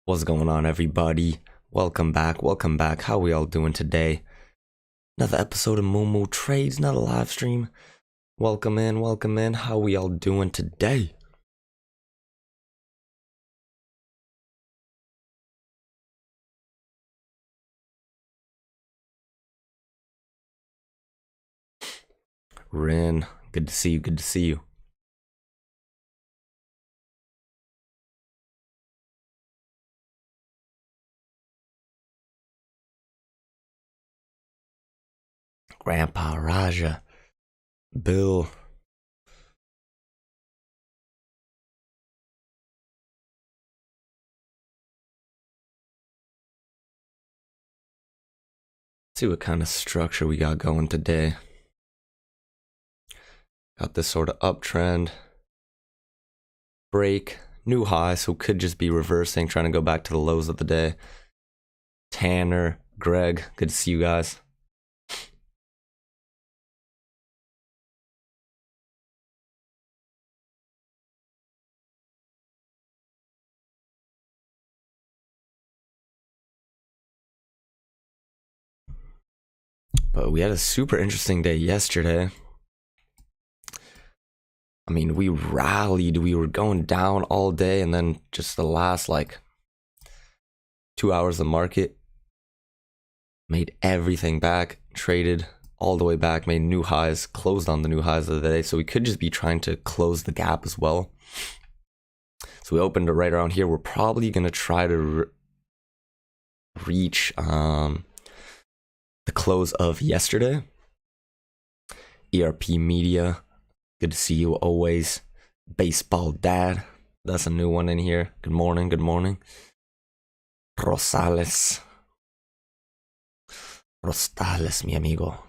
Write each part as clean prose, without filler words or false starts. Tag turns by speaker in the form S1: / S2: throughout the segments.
S1: What's going on, everybody? Welcome back. How we all doing today? Another episode of Moo Trades, another live stream. Welcome in. How we all doing today? Rin, good to see you. Grandpa Raja, Bill. See what kind of structure we got going today. Got this sort of uptrend, break, new high, so could just be reversing, trying to go back to the lows of the day. Tanner, Greg, good to see you guys. But we had a super interesting day yesterday. I mean, we rallied, we were going down all day, and then just the last 2 hours of market made everything back, traded all the way back, made new highs, closed on the new highs of the day. So we could just be trying to close the gap as well. So we opened it right around here. We're probably going to try to reach the close of yesterday. ERP Media, good to see you always. Baseball Dad, that's a new one in here. Good morning. Rosales, mi amigo.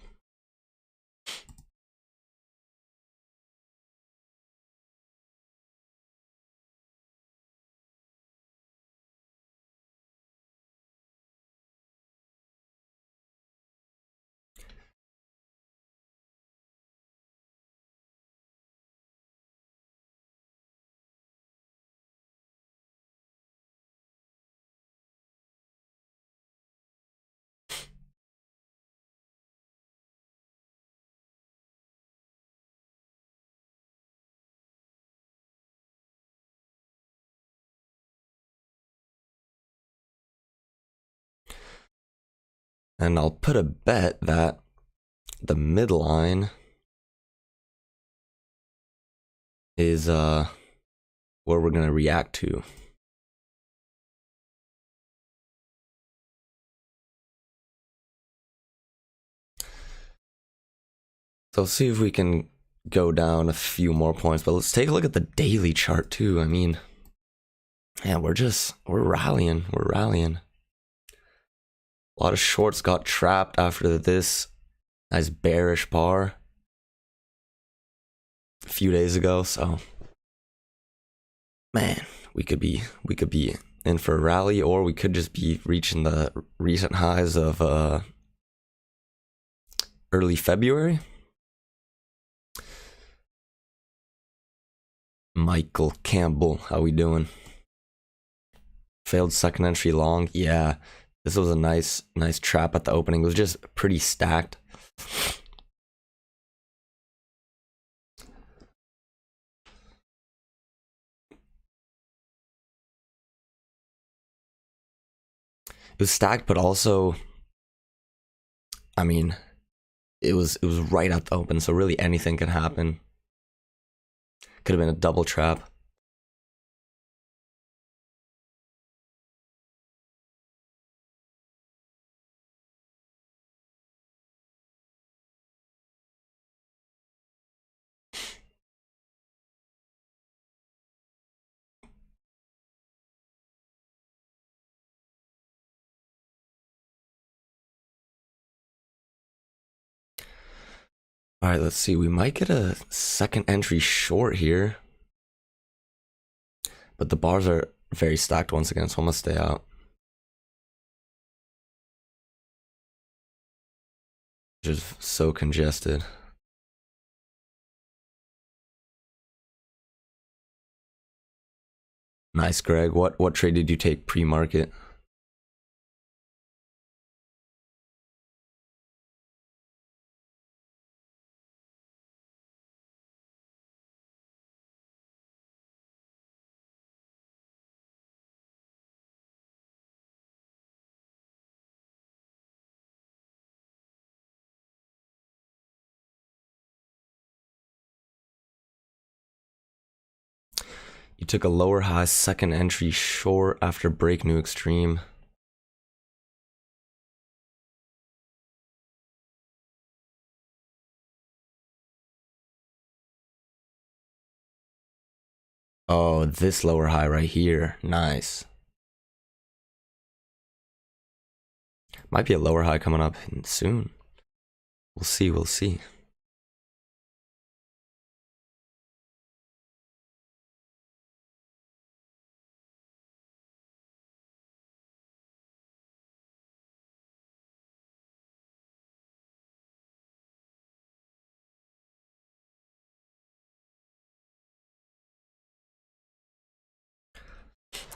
S1: And I'll put a bet that the midline is where we're gonna react to. So let's see if we can go down a few more points, but let's take a look at the daily chart too. I mean, yeah, we're rallying. A lot of shorts got trapped after this nice bearish bar a few days ago, so man, we could be in for a rally, or we could just be reaching the recent highs of early February. Michael Campbell, how we doing? Failed second entry long. Yeah, this was a nice trap at the opening. It was just pretty stacked. It was stacked, but also, I mean, it was right at the open, so really anything can happen. Could have been a double trap. All right, let's see. We might get a second entry short here, but the bars are very stacked once again, so I'm gonna stay out. Just so congested. Nice, Greg. What trade did you take pre-market? You took a lower high second entry short after break new extreme. Oh, this lower high right here. Nice. Might be a lower high coming up soon. We'll see, we'll see.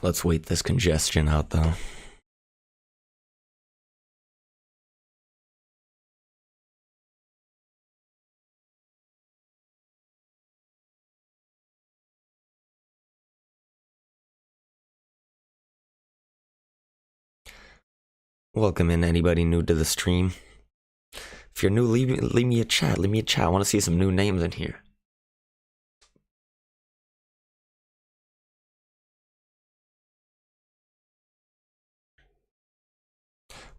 S1: Let's wait this congestion out though. Welcome in anybody new to the stream. If you're new, leave me a chat. Leave me a chat. I want to see some new names in here.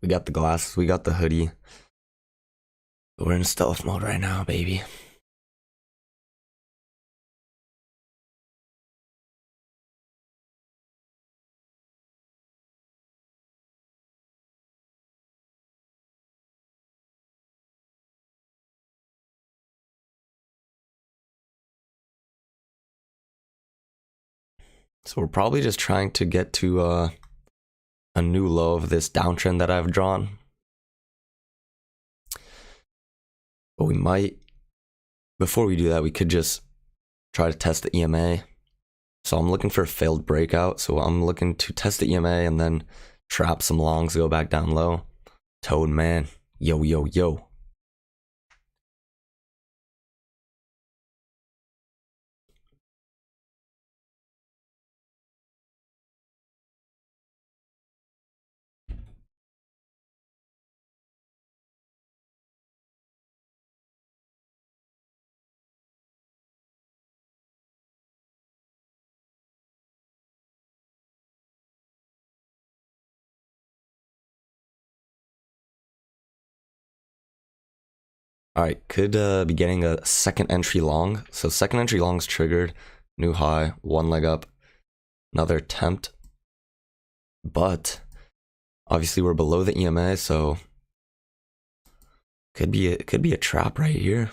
S1: We got the glasses. We got the hoodie. We're in stealth mode right now, baby. So we're probably just trying to get to a new low of this downtrend that I've drawn. But we might, before we do that, we could just try to test the EMA. So I'm looking for a failed breakout. So I'm looking to test the EMA and then trap some longs, go back down low. Toad man, yo, yo, yo. All right, could be getting a second entry long. So second entry long's triggered, new high, one leg up, another attempt. But obviously we're below the EMA, so could be a trap right here.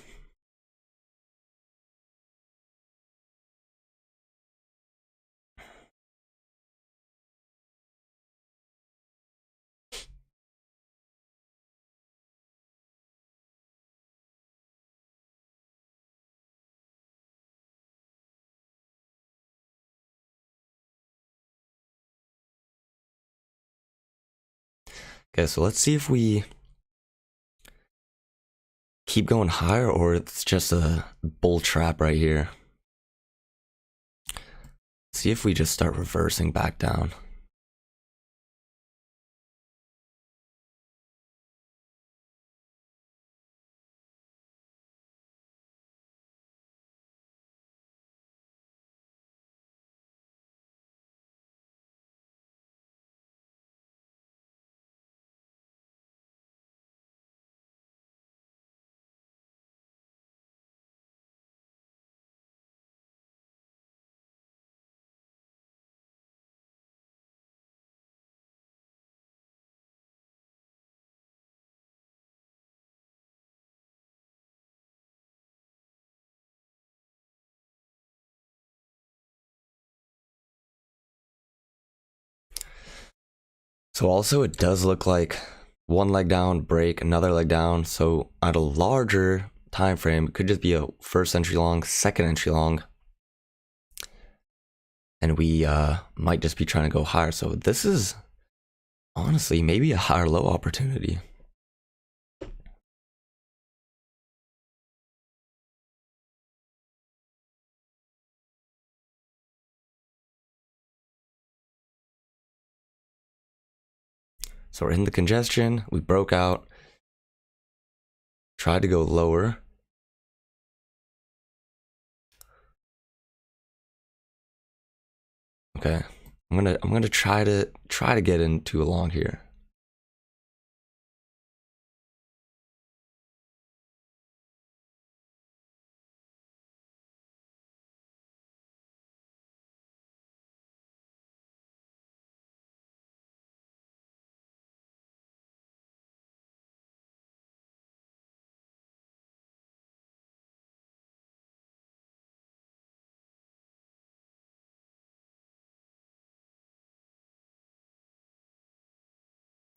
S1: Okay, so let's see if we keep going higher or it's just a bull trap right here. See if we just start reversing back down. So also it does look like one leg down, break, another leg down. So at a larger time frame, it could just be a first entry long, second entry long. and we might just be trying to go higher. So this is honestly maybe a higher low opportunity. So we're in the congestion, we broke out, tried to go lower. Okay, I'm gonna try to get in too long here.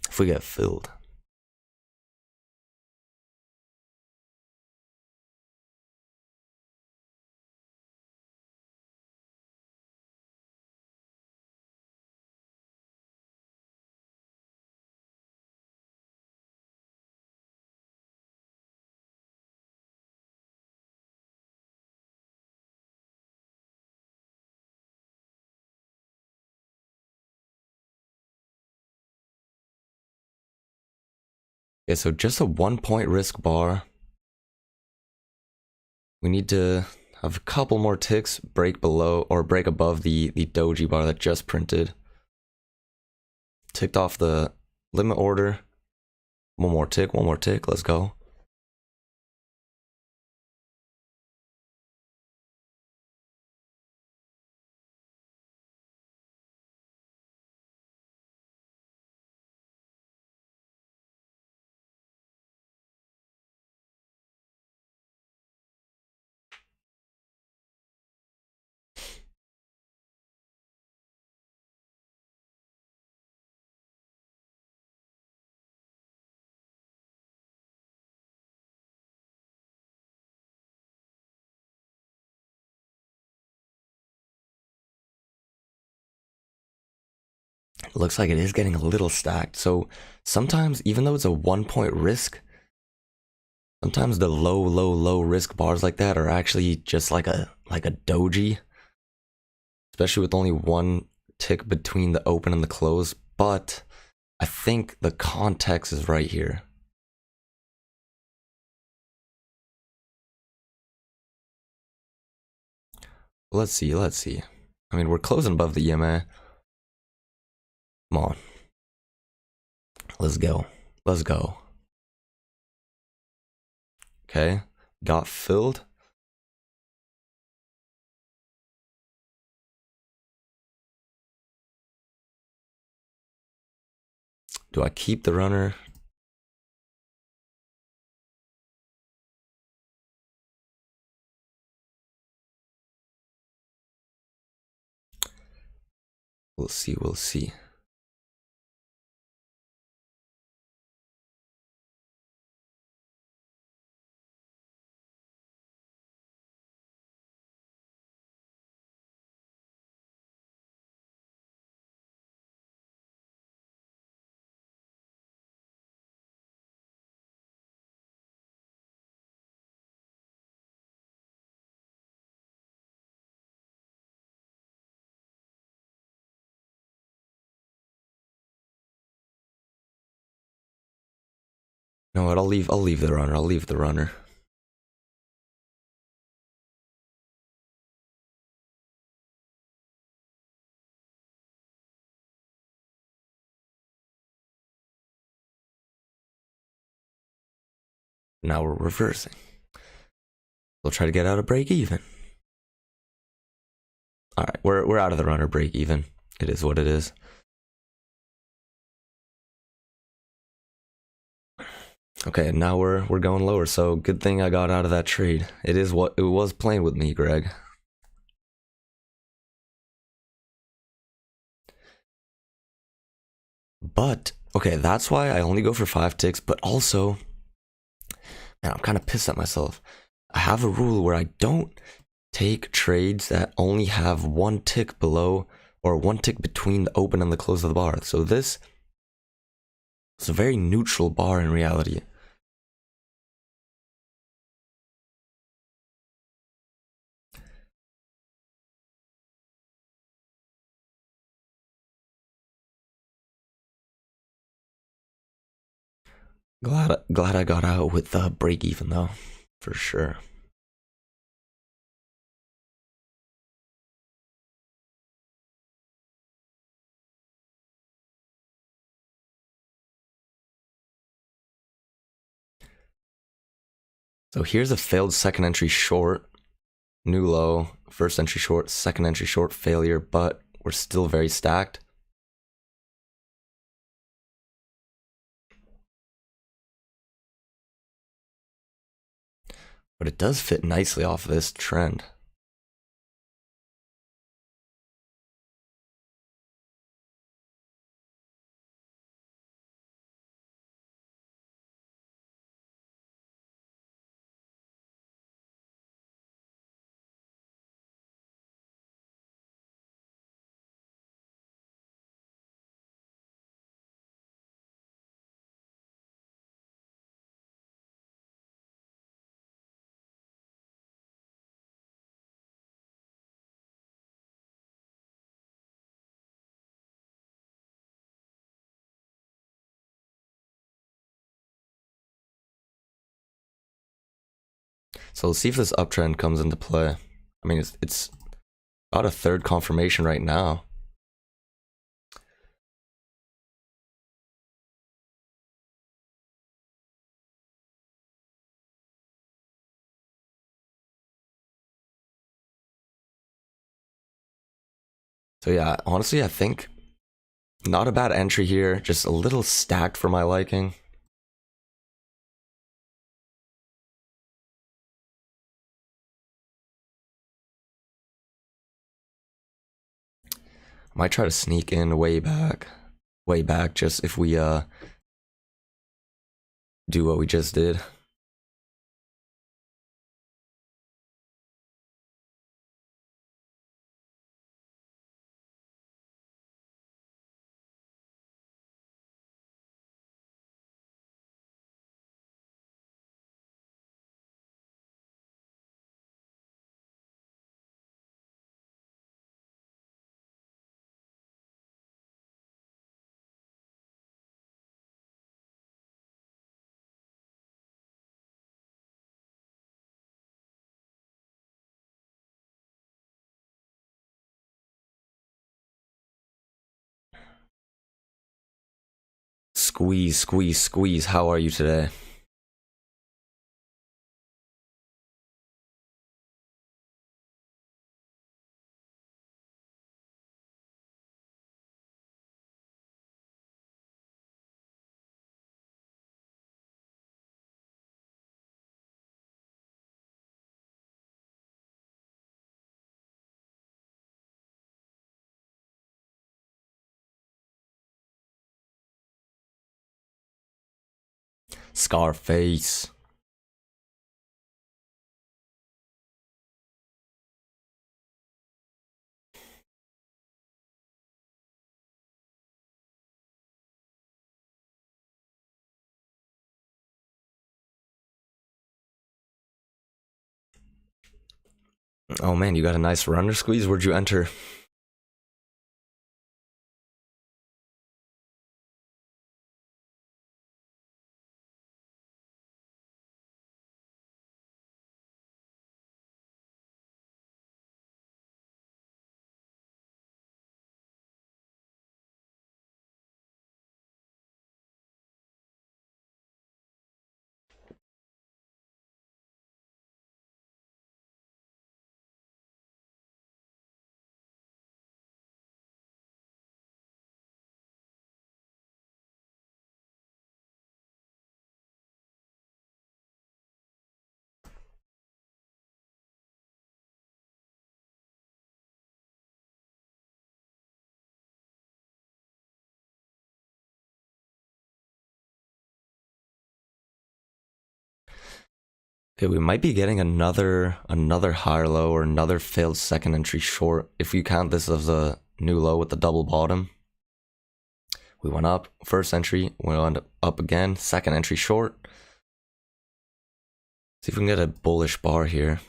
S1: If we get filled. Okay, so just a 1 point risk bar. We need to have a couple more ticks, break below or break above the doji bar that just printed. Ticked off the limit order. One more tick, let's go. It looks like it is getting a little stacked. So sometimes, even though it's a 1 point risk, sometimes the low risk bars like that are actually just like a doji. Especially with only one tick between the open and the close. But I think the context is right here. Let's see. I mean, we're closing above the EMA. Come on. Let's go. Okay. Got filled. Do I keep the runner? We'll see. No, I'll leave the runner. Now we're reversing. We'll try to get out of break even. All right, we're out of the runner break even. It is what it is. Okay, now we're going lower. So good thing I got out of that trade. It is what it was playing with me, Greg. But okay, that's why I only go for 5 ticks. But also, man, I'm kind of pissed at myself. I have a rule where I don't take trades that only have one tick below or one tick between the open and the close of the bar. So this is a very neutral bar in reality. Glad I got out with the break even though, for sure. So here's a failed second entry short, new low, first entry short, second entry short, failure, but we're still very stacked. But it does fit nicely off this trend. So let's see if this uptrend comes into play. I mean, it's about a third confirmation right now. So yeah, honestly, I think not a bad entry here, just a little stacked for my liking. Might try to sneak in way back, just if we do what we just did. Squeeze, squeeze, squeeze. How are you today? Scarface. Oh man, you got a nice runner squeeze. Where'd you enter? Okay, we might be getting another higher low or another failed second entry short if you count this as a new low with the double bottom. We went up, first entry, we went up again, second entry short. See if we can get a bullish bar here.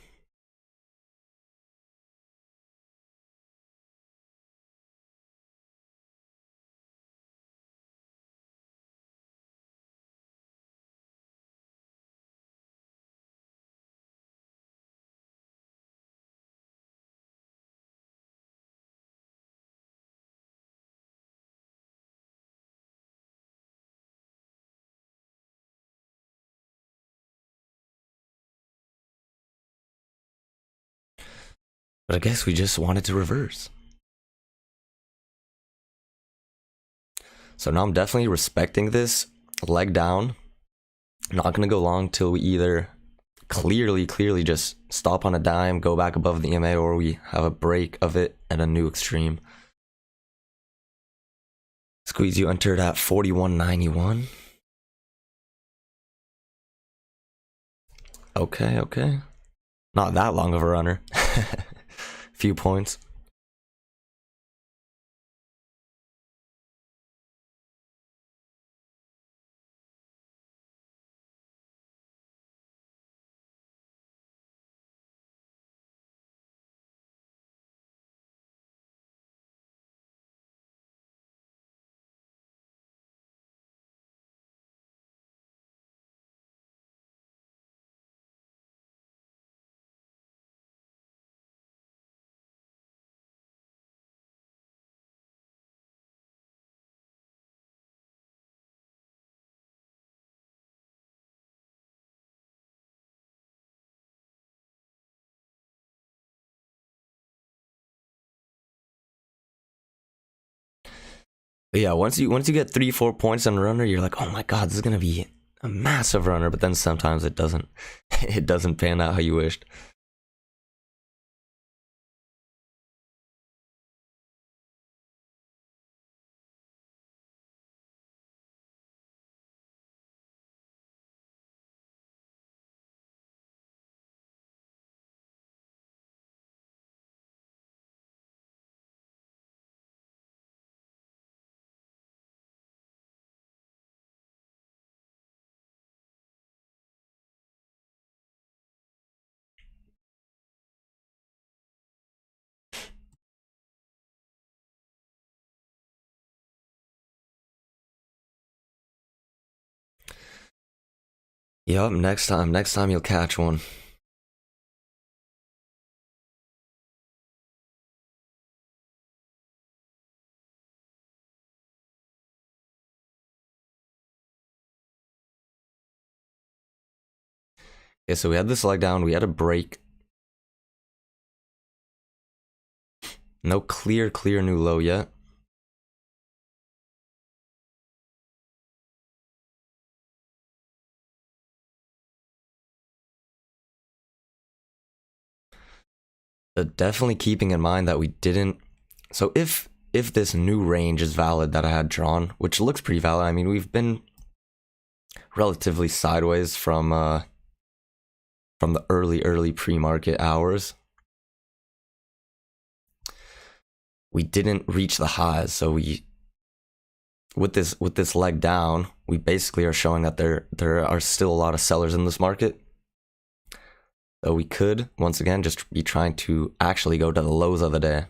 S1: But I guess we just wanted to reverse. So now I'm definitely respecting this. Leg down. Not going to go long till we either clearly just stop on a dime, go back above the EMA, or we have a break of it and a new extreme. Squeeze, you entered at 41.91. Okay. Not that long of a runner. Few points. But yeah, once you get 3-4 points on a runner, you're like, oh my god, this is gonna be a massive runner. But then sometimes it doesn't. It doesn't pan out how you wished. Yup, next time you'll catch one. Okay, so we had this leg down, we had a break. No clear new low yet. But definitely keeping in mind that we didn't. So if this new range is valid that I had drawn, which looks pretty valid. I mean, we've been relatively sideways from the early pre-market hours. We didn't reach the highs, so we with this leg down, we basically are showing that there are still a lot of sellers in this market. So we could once again just be trying to actually go to the lows of the day.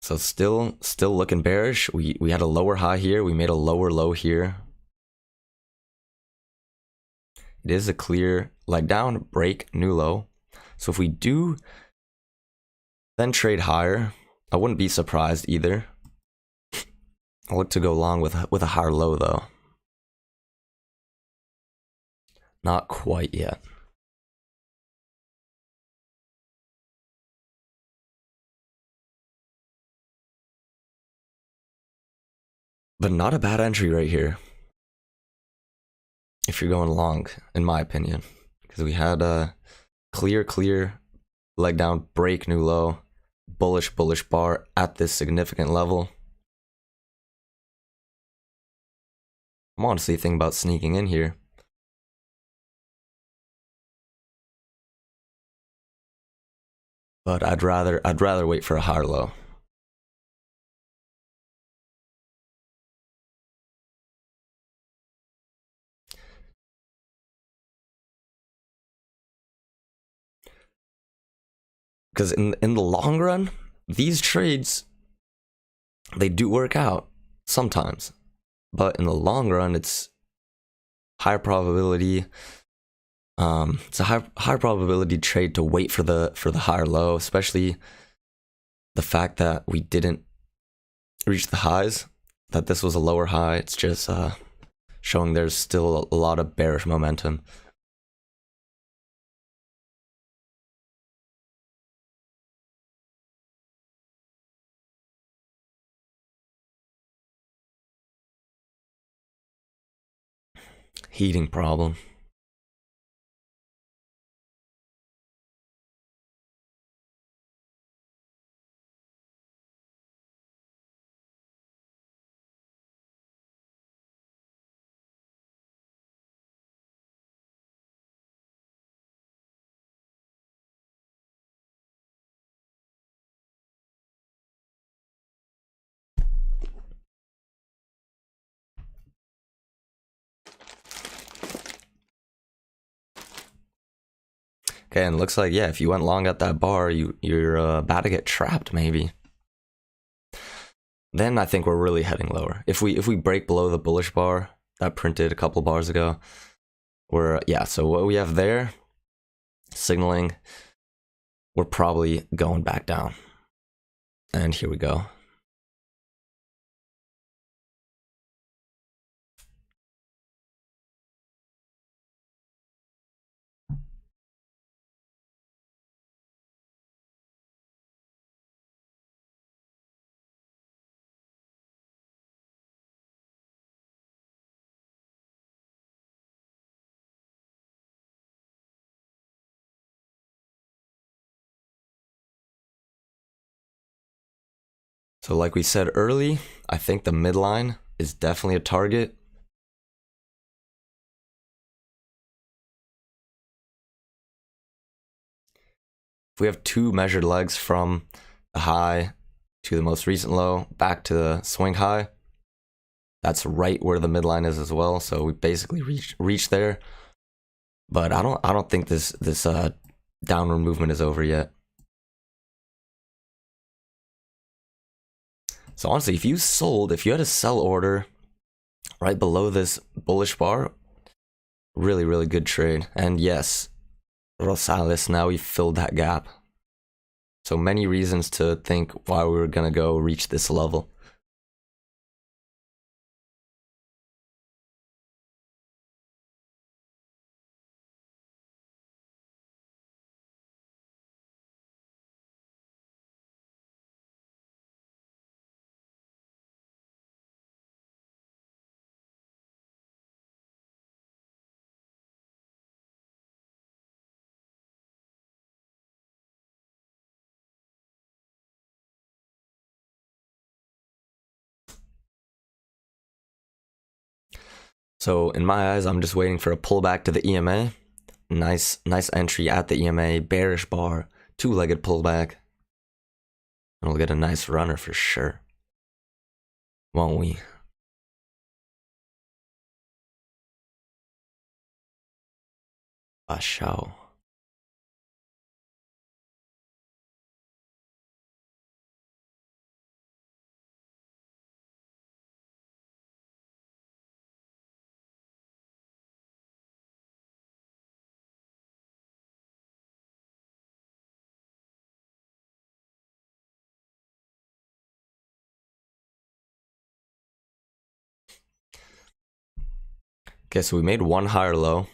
S1: So still looking bearish. We had a lower high here. We made a lower low here. It is a clear leg down, break, new low. So if we do then trade higher, I wouldn't be surprised either. I'll look to go long with a higher low though. Not quite yet. But not a bad entry right here. If you're going long, in my opinion. Because we had a clear leg down, break, new low, bullish bar at this significant level. I'm honestly thinking about sneaking in here. but I'd rather wait for a higher low. Because in the long run, these trades, they do work out sometimes, but in the long run, it's higher probability. It's a high probability trade to wait for the higher low, especially the fact that we didn't reach the highs. That this was a lower high. It's just showing there's still a lot of bearish momentum. Heating problem. Okay, and it looks like, yeah, if you went long at that bar, you're about to get trapped, maybe. Then I think we're really heading lower. If we break below the bullish bar that printed a couple bars ago, yeah, so what we have there, signaling, we're probably going back down. And here we go. So like we said early, I think the midline is definitely a target. If we have two measured legs from the high to the most recent low back to the swing high, that's right where the midline is as well. So we basically reached there. But I don't think this downward movement is over yet. So honestly, if you had a sell order right below this bullish bar, really, really good trade. And yes, Rosales, now we filled that gap. So many reasons to think why we were gonna go reach this level. So in my eyes, I'm just waiting for a pullback to the EMA. Nice entry at the EMA, bearish bar, two-legged pullback. And we'll get a nice runner for sure. Won't we? A show. Okay, so we made one higher low.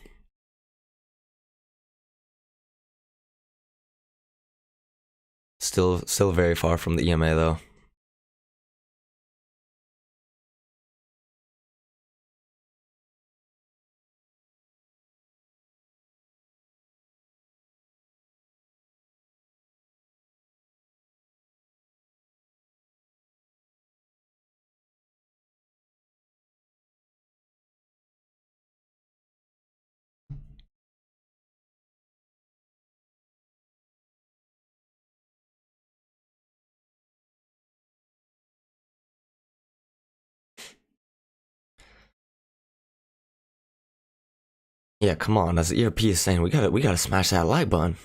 S1: Still very far from the EMA though. Yeah, come on. As the ERP is saying, we gotta smash that like button.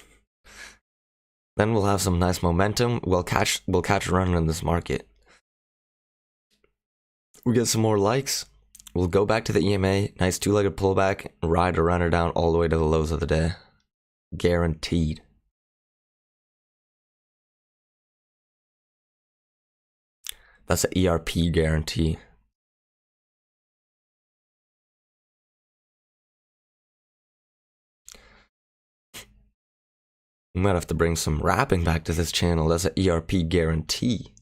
S1: Then we'll have some nice momentum. We'll catch a run in this market. We get some more likes. We'll go back to the EMA. Nice two-legged pullback. Ride a runner down all the way to the lows of the day. Guaranteed. That's an ERP guarantee. We might have to bring some rapping back to this channel. That's an ERP guarantee.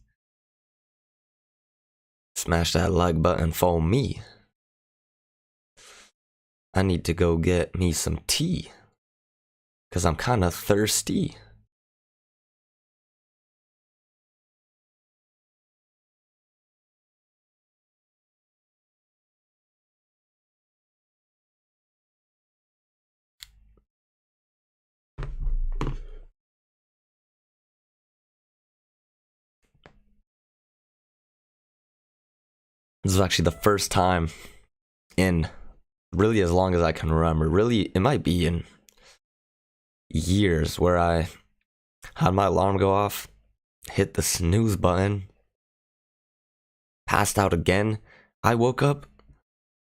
S1: Smash that like button for me. I need to go get me some tea, because I'm kind of thirsty. This is actually the first time in really as long as I can remember. Really, it might be in years where I had my alarm go off, hit the snooze button, passed out again. I woke up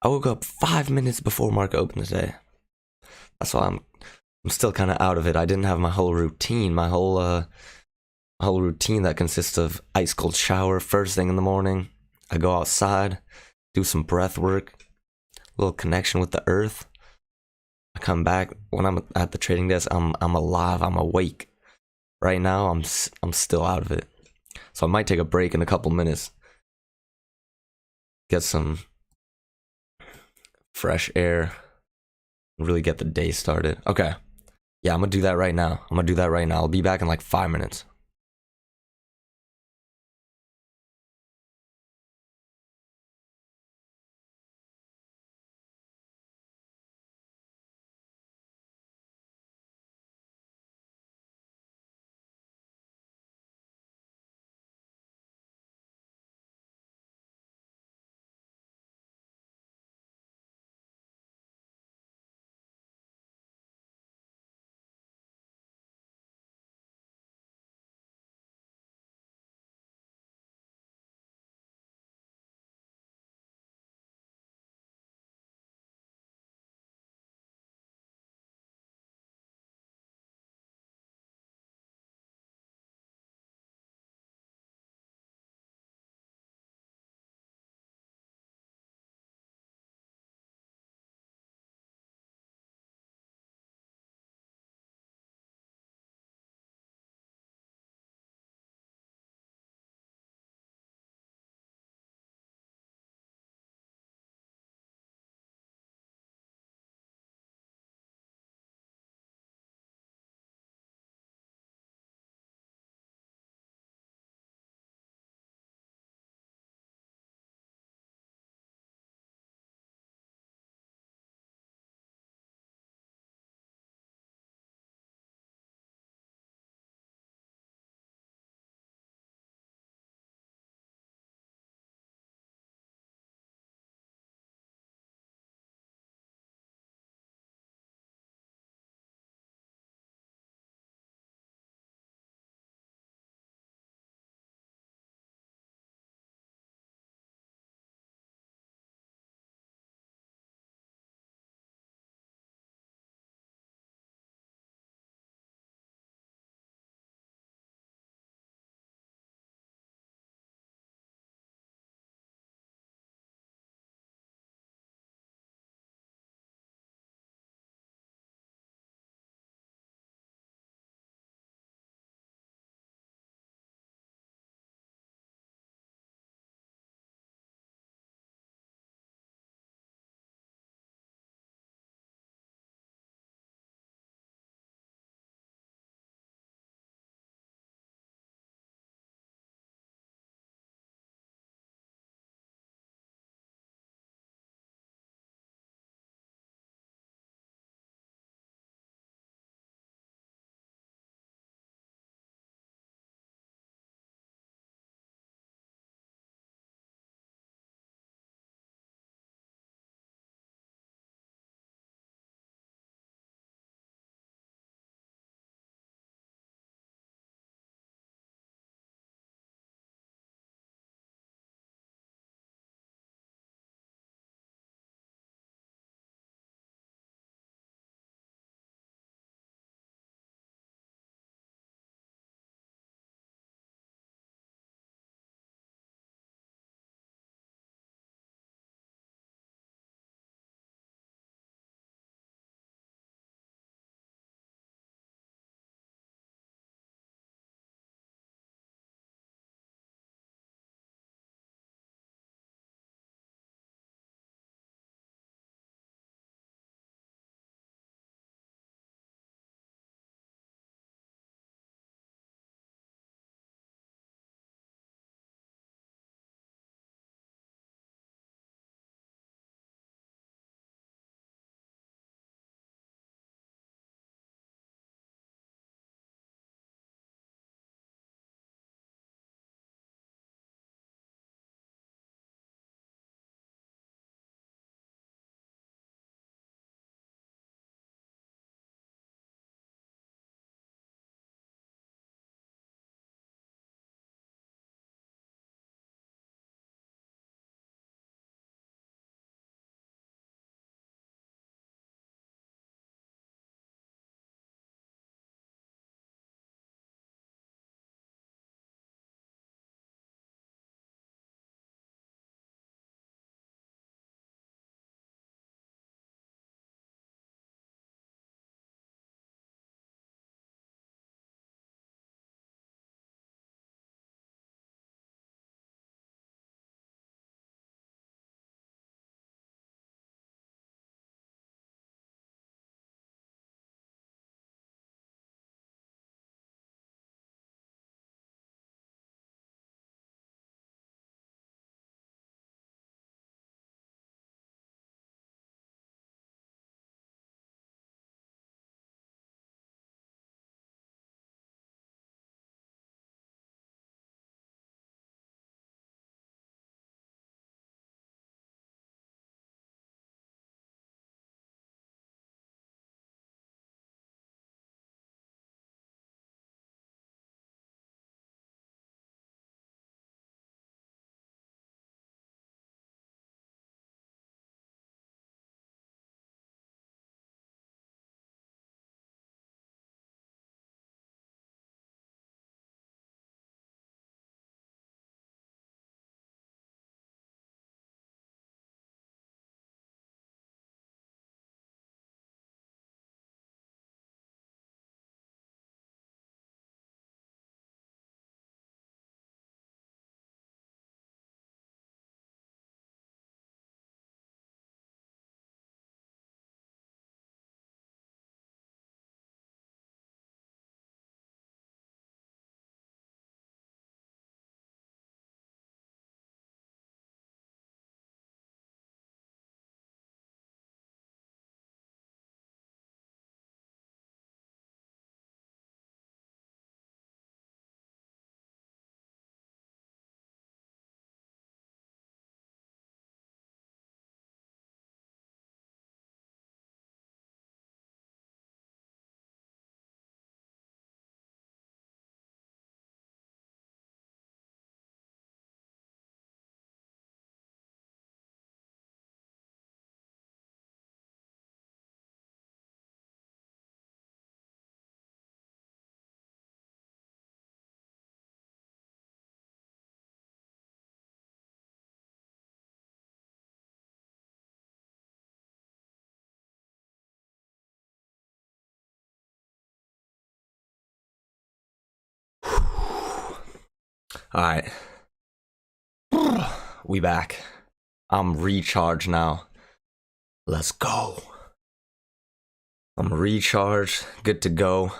S1: 5 minutes before market opened today. That's why I'm still kind of out of it. I didn't have my whole routine, my whole routine that consists of ice cold shower first thing in the morning. I go outside, do some breath work, a little connection with the earth. I come back when I'm at the trading desk. I'm alive. I'm awake. Right now, I'm still out of it. So I might take a break in a couple minutes. Get some fresh air. Really get the day started. Okay. Yeah, I'm gonna do that right now. I'll be back in like 5 minutes. All right. We back. I'm recharged now. Let's go. I'm recharged, good to go.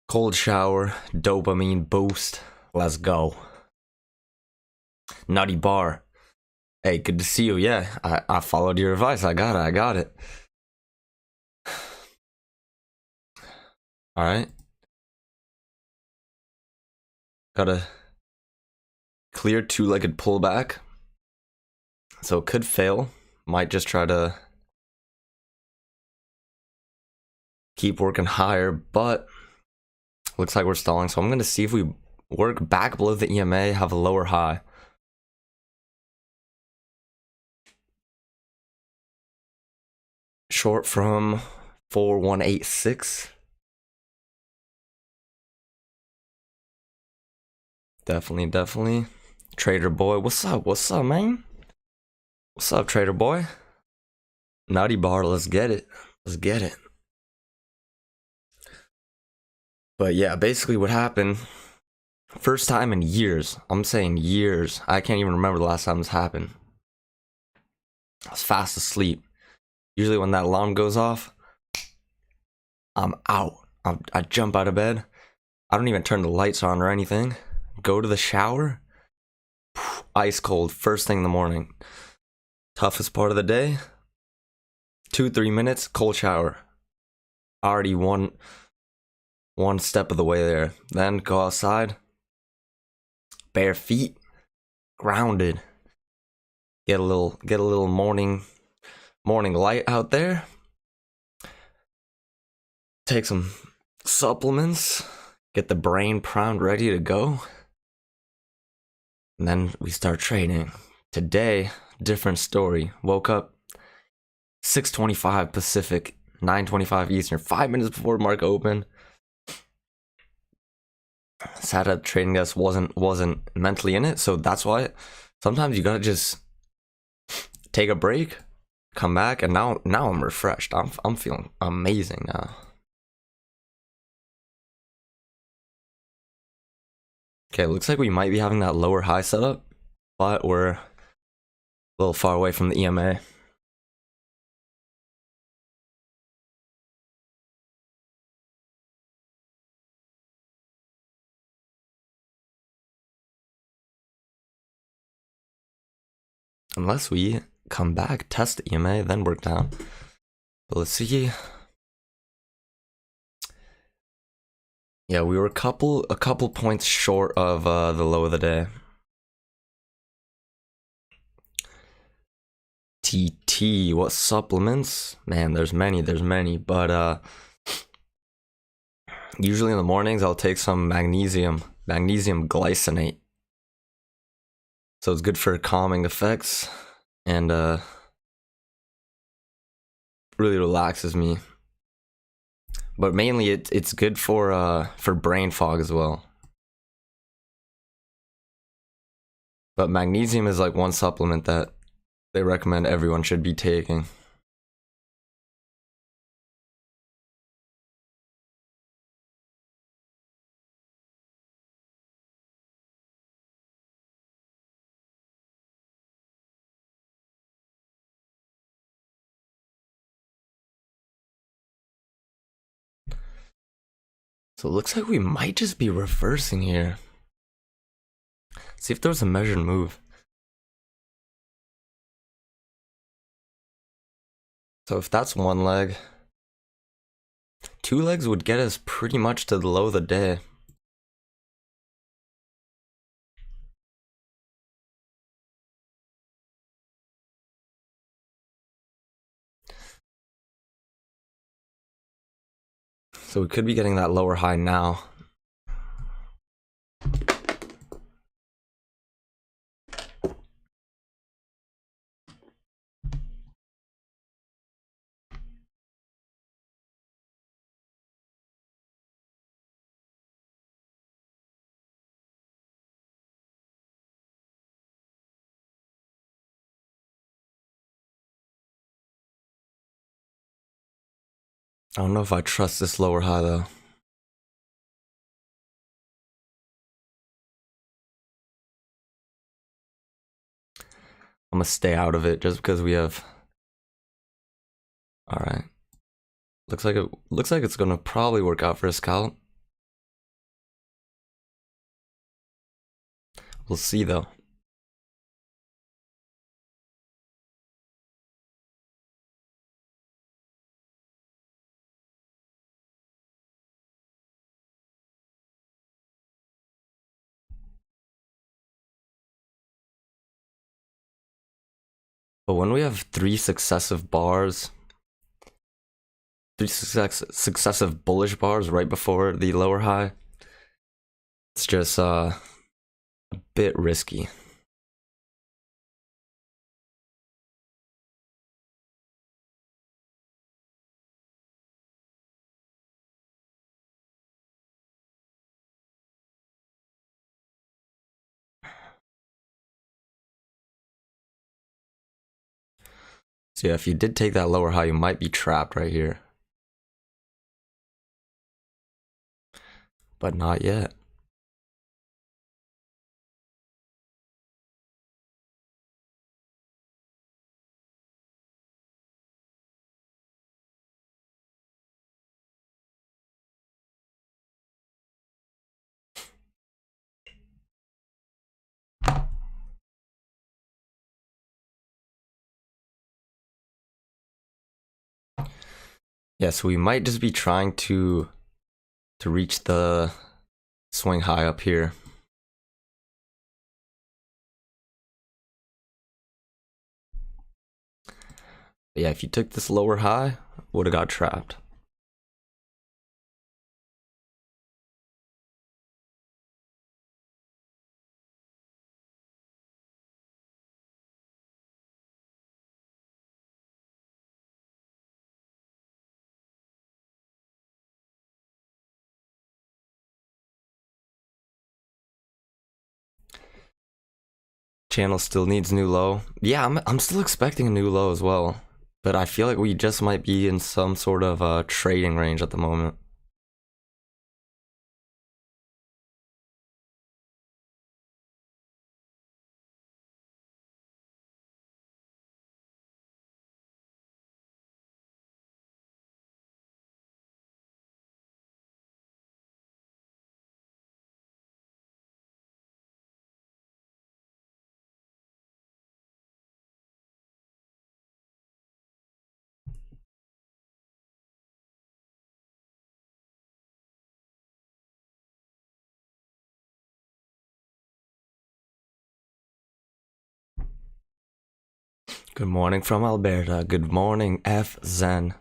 S1: Cold shower, dopamine boost. Let's go. Nutty bar. Hey, good to see you. Yeah, I followed your advice. I got it. All right. Got a clear two-legged pullback. So it could fail. Might just try to keep working higher, but looks like we're stalling. So I'm going to see if we work back below the EMA, have a lower high. Short from 4186. Definitely. Trader boy, what's up, man? What's up, trader boy? Nutty bar, let's get it. But yeah, basically what happened, first time in years, I'm saying years, I can't even remember the last time this happened. I was fast asleep. Usually when that alarm goes off, I'm out. I jump out of bed. I don't even turn the lights on or anything. Go to the shower. Ice cold, first thing in the morning. Toughest part of the day. 2-3 minutes, cold shower. Already one step of the way there. Then go outside. Bare feet. Grounded. Get a little morning light out there. Take some supplements. Get the brain primed, ready to go. And then we start trading. Today, different story. Woke up 6:25 Pacific, 9:25 Eastern, 5 minutes before market open. Sat at the trading desk, wasn't mentally in it, so that's why sometimes you gotta just take a break, come back, and now I'm refreshed. I'm feeling amazing now. Okay, looks like we might be having that lower high setup, but we're a little far away from the EMA. Unless we come back, test the EMA, then work down. But let's see. Yeah, we were a couple points short of the low of the day. TT, what supplements? Man, there's many, but usually in the mornings I'll take some magnesium glycinate. So it's good for calming effects and really relaxes me. But mainly it's good for brain fog as well. But magnesium is like one supplement that they recommend everyone should be taking. So it looks like we might just be reversing here. See if there's a measured move. So if that's one leg, two legs would get us pretty much to the low of the day. So we could be getting that lower high now. I don't know if I trust this lower high though. I'm gonna stay out of it just because we have. All right. Looks like it's gonna probably work out for a scalp. We'll see though. But when we have three successive bullish bars right before the lower high, it's just a bit risky. So yeah, if you did take that lower high, you might be trapped right here. But not yet. Yeah, so we might just be trying to reach the swing high up here. But yeah, if you took this lower high, would have got trapped. Channel still needs new low. Yeah, I'm still expecting a new low as well. But I feel like we just might be in some sort of trading range at the moment. Good morning from Alberta. Good morning, F Zen.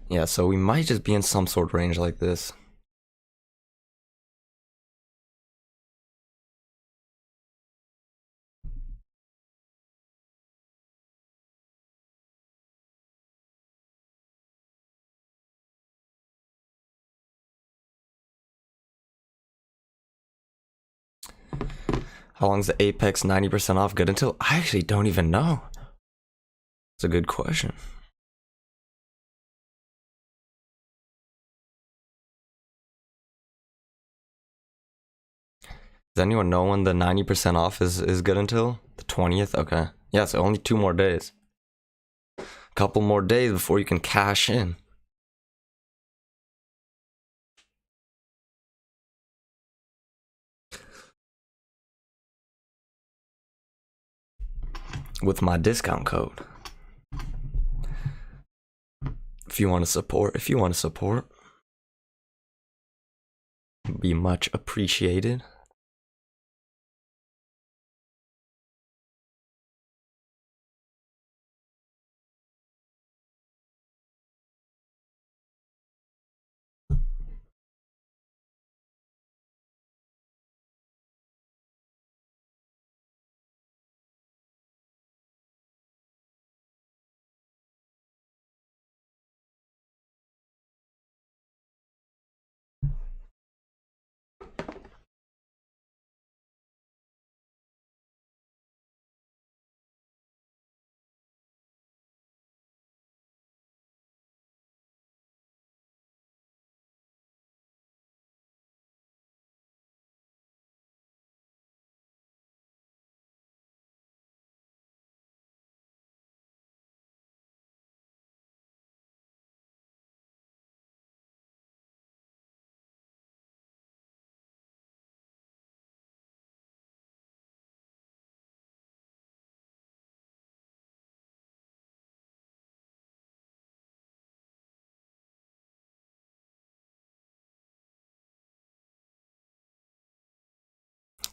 S1: Yeah, so we might just be in some sort of range like this. How long's the Apex 90% off good until? I actually don't even know. It's a good question. Does anyone know when the 90% off is good until? The 20th? Okay. Yeah, so only 2 more days. Couple more days before you can cash in. With my discount code. If you want to support, be much appreciated.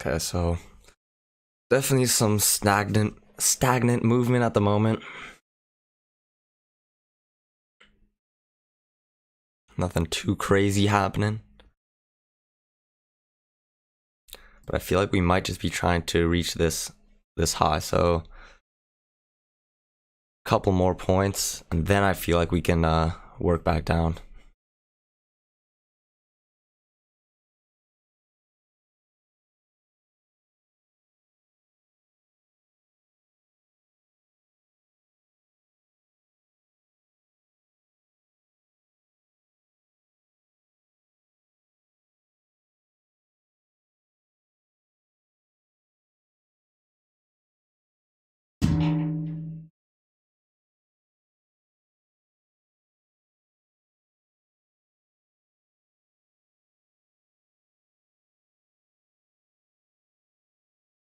S1: Okay, so definitely some stagnant movement at the moment. Nothing too crazy happening. But I feel like we might just be trying to reach this high, so a couple more points, and then I feel like we can work back down.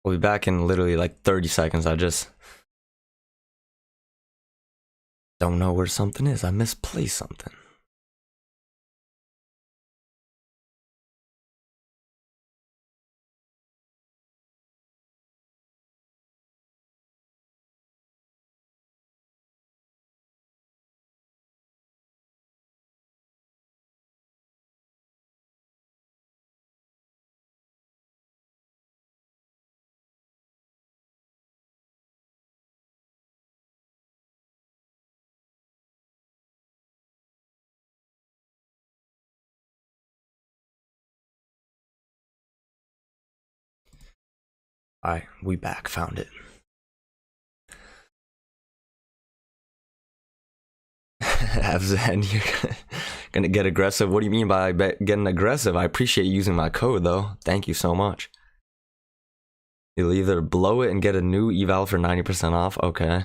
S1: We'll be back in literally like 30 seconds. I just don't know where something is. I misplaced something. Alright, we back. Found it. And you're gonna get aggressive. What do you mean by getting aggressive? I appreciate you using my code though. Thank you so much. You'll either blow it and get a new eval for 90% off, okay,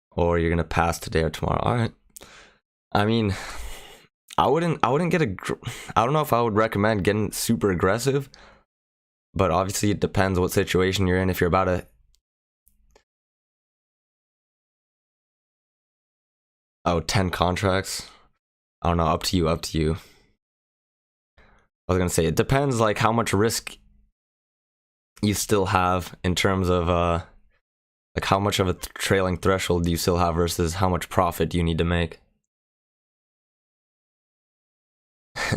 S1: or you're gonna pass today or tomorrow. All right. I mean, I wouldn't get I don't know if I would recommend getting super aggressive, but obviously it depends what situation you're in. If you're about to, oh, 10 contracts, I don't know, up to you. I was gonna say it depends, like how much risk you still have in terms of like how much of a trailing threshold do you still have versus how much profit do you need to make.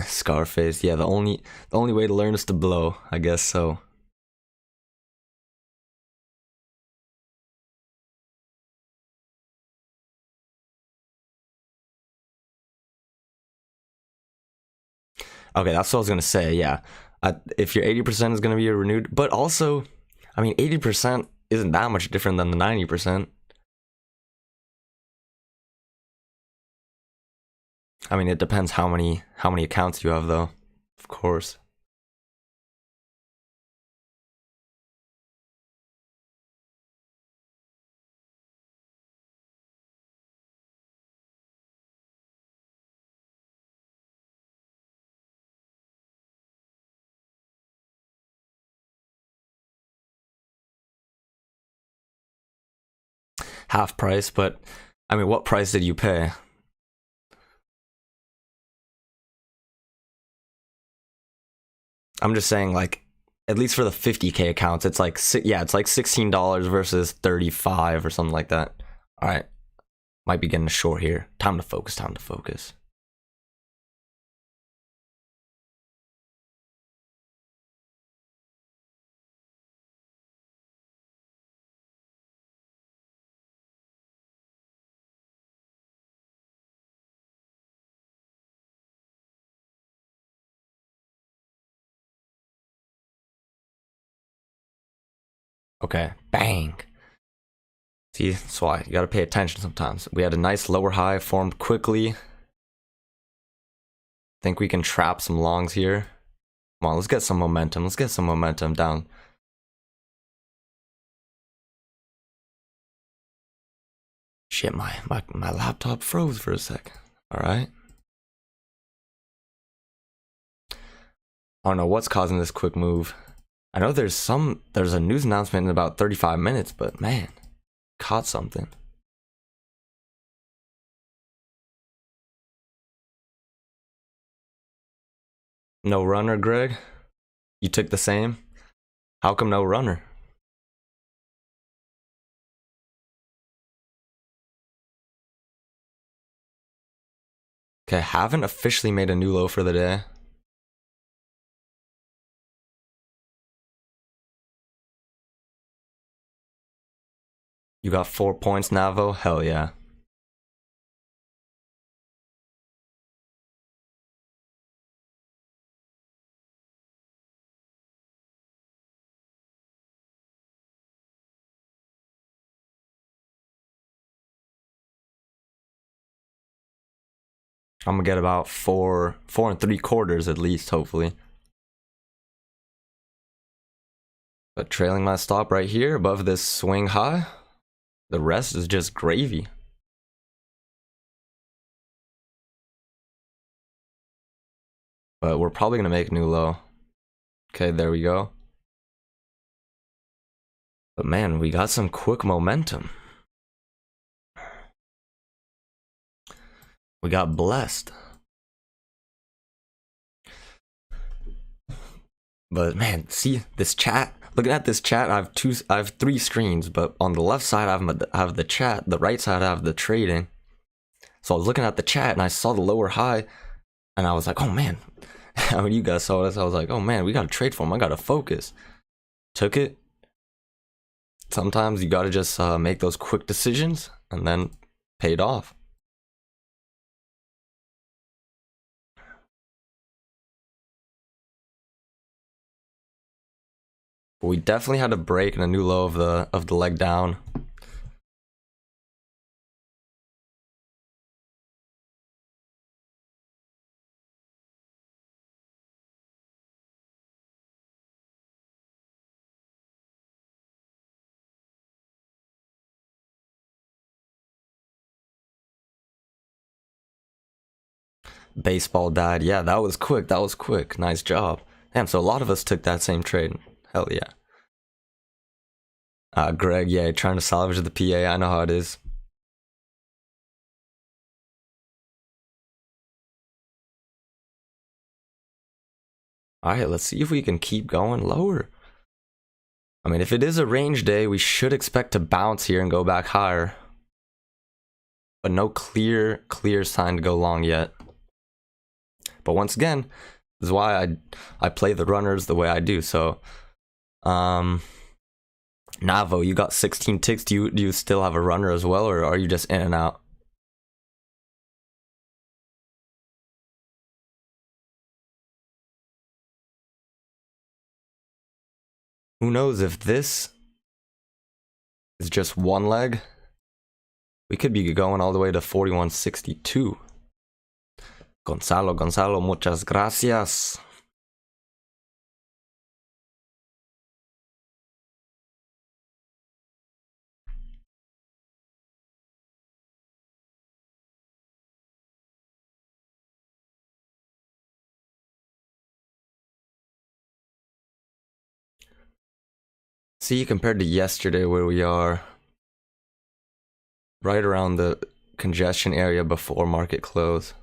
S1: Scarface, yeah, the only way to learn is to blow, I guess so. Okay, that's what I was gonna say. Yeah, if your 80% is gonna be a renewed, but also, I mean, 80% isn't that much different than the 90%. I mean, it depends how many accounts you have, though. Of course. Half price, but I mean, what price did you pay? I'm just saying, like, at least for the 50K accounts, it's like yeah, it's like $16 versus 35 or something like that. All right, might be getting short here. Time to focus. Time to focus. Okay, bang. See, that's why you gotta pay attention sometimes. We had a nice lower high formed quickly. Think we can trap some longs here. Come on, let's get some momentum. Let's get some momentum down. Shit, my laptop froze for a sec. All right. I don't know what's causing this quick move. I know there's a news announcement in about 35 minutes, but man, caught something. No runner, Greg? You took the same? How come no runner? Okay, haven't officially made a new low for the day. You got 4 points, Navo? Hell yeah. I'm gonna get about 4.75 at least, hopefully. But trailing my stop right here above this swing high. The rest is just gravy. But we're probably gonna make a new low. Okay, there we go. But man, we got some quick momentum. We got blessed. But man, see this chat. Looking at this chat, I have 3 screens, but on the left side I have the chat, the right side I have the trading. So I was looking at the chat and I saw the lower high, and I was like, oh man. When you guys saw this, I was like, oh man, we gotta trade for him. I gotta focus. Took it. Sometimes you gotta just make those quick decisions, and then paid off. But we definitely had a break and a new low of the leg down. Baseball died. Yeah, that was quick. That was quick. Nice job. Damn, so a lot of us took that same trade. Hell yeah. Greg, yeah, trying to salvage the PA. I know how it is. Alright, let's see if we can keep going lower. I mean, if it is a range day, we should expect to bounce here and go back higher. But no clear sign to go long yet. But once again, this is why I play the runners the way I do. So, Navo, you got 16 ticks. Do you still have a runner as well, or are you just in and out? Who knows if this is just one leg? We could be going all the way to 41.62. Gonzalo, muchas gracias. See, compared to yesterday where we are right around the congestion area before market close.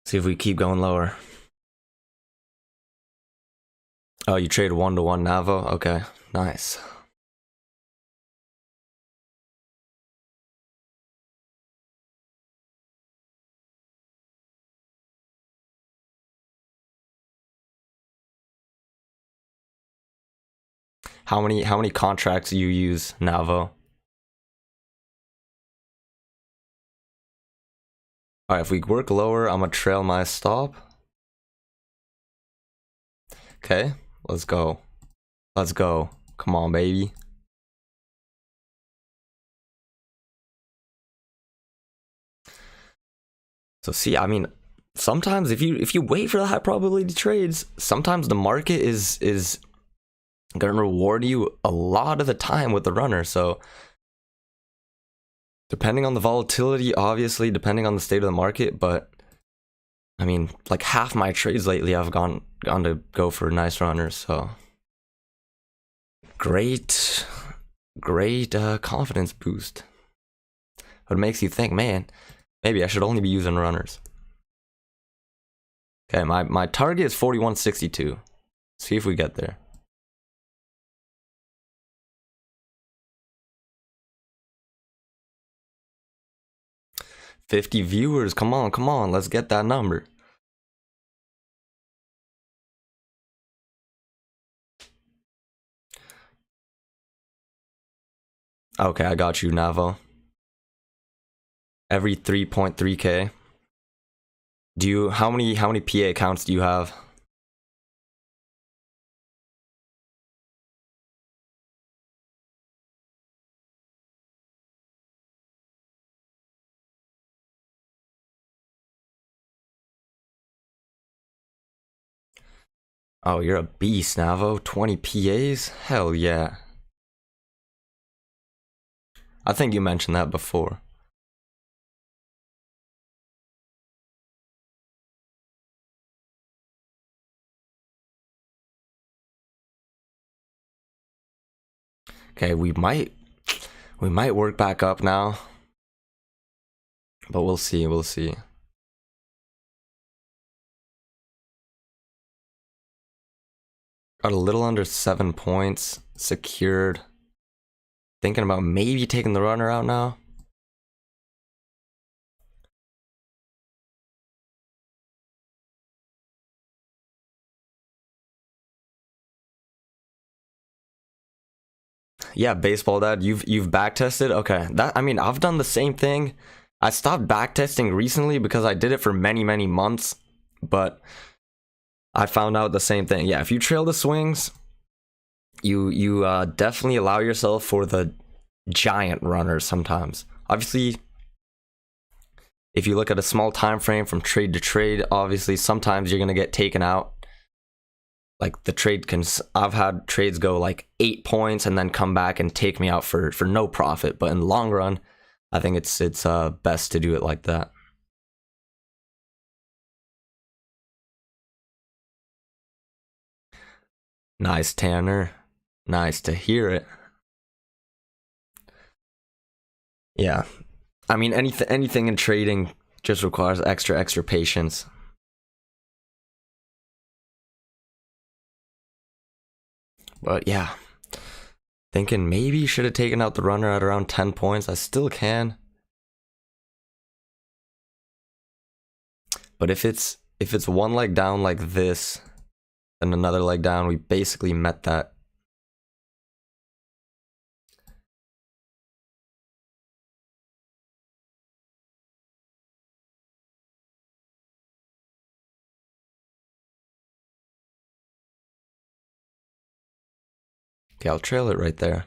S1: See if we keep going lower. Oh, you trade 1-to-1 Navo? Okay, nice. How many contracts do you use, Navo? Alright, if we work lower, I'm gonna trail my stop. Okay, let's go. Let's go. Come on, baby. So see, I mean, sometimes if you wait for the high probability trades, sometimes the market is gonna reward you a lot of the time with the runner. So depending on the volatility, obviously, depending on the state of the market, but I mean, like half my trades lately I've gone to go for nice runners, so great great confidence boost. But it makes you think, man, maybe I should only be using runners. Okay, my target is 41.62. See if we get there. $50 viewers, come on, let's get that number. Okay, I got you, Navo. Every 3.3k. Do you how many PA accounts do you have? Oh, you're a beast, Navo. 20 PAs? Hell yeah. I think you mentioned that before. Okay, we might work back up now. But we'll see. Got a little under 7 points. Secured. Thinking about maybe taking the runner out now. Yeah, baseball dad, you've back tested? Okay. That, I mean, I've done the same thing. I stopped back testing recently because I did it for many months, but I found out the same thing. Yeah, if you trail the swings, you definitely allow yourself for the giant runners sometimes. Obviously, if you look at a small time frame from trade to trade, obviously sometimes you're gonna get taken out. Like the trade can, I've had trades go like 8 points and then come back and take me out for no profit. But in the long run, I think it's best to do it like that. Nice, Tanner. Nice to hear it. Yeah, I mean anything in trading just requires extra patience. But yeah, thinking maybe should have taken out the runner at around 10 points. I still can. But if it's one leg down like this, then another leg down, we basically met that. Okay, I'll trail it right there.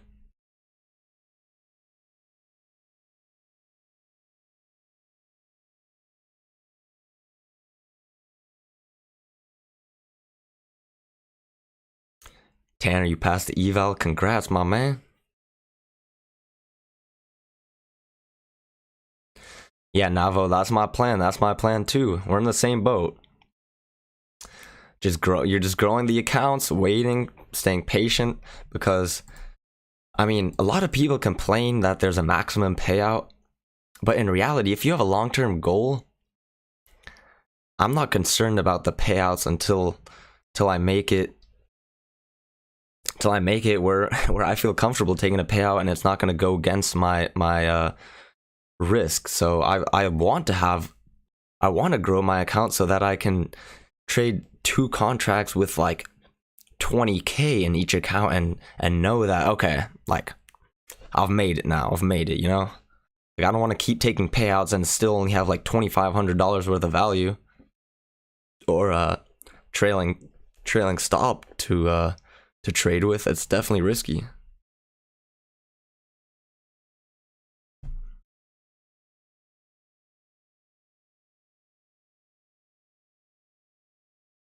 S1: Tanner, you passed the eval. Congrats, my man. Yeah, Navo, that's my plan. That's my plan too. We're in the same boat. Just grow. You're just growing the accounts, waiting, staying patient, because I mean, a lot of people complain that there's a maximum payout, but in reality, if you have a long-term goal, I'm not concerned about the payouts until I make it where I feel comfortable taking a payout and it's not going to go against my risk. So I want to grow my account so that I can trade 2 contracts with like 20k in each account and know that, okay, like I've made it now. I've made it, you know? Like I don't want to keep taking payouts and still only have like $2,500 worth of value, or trailing stop to trade with. It's definitely risky.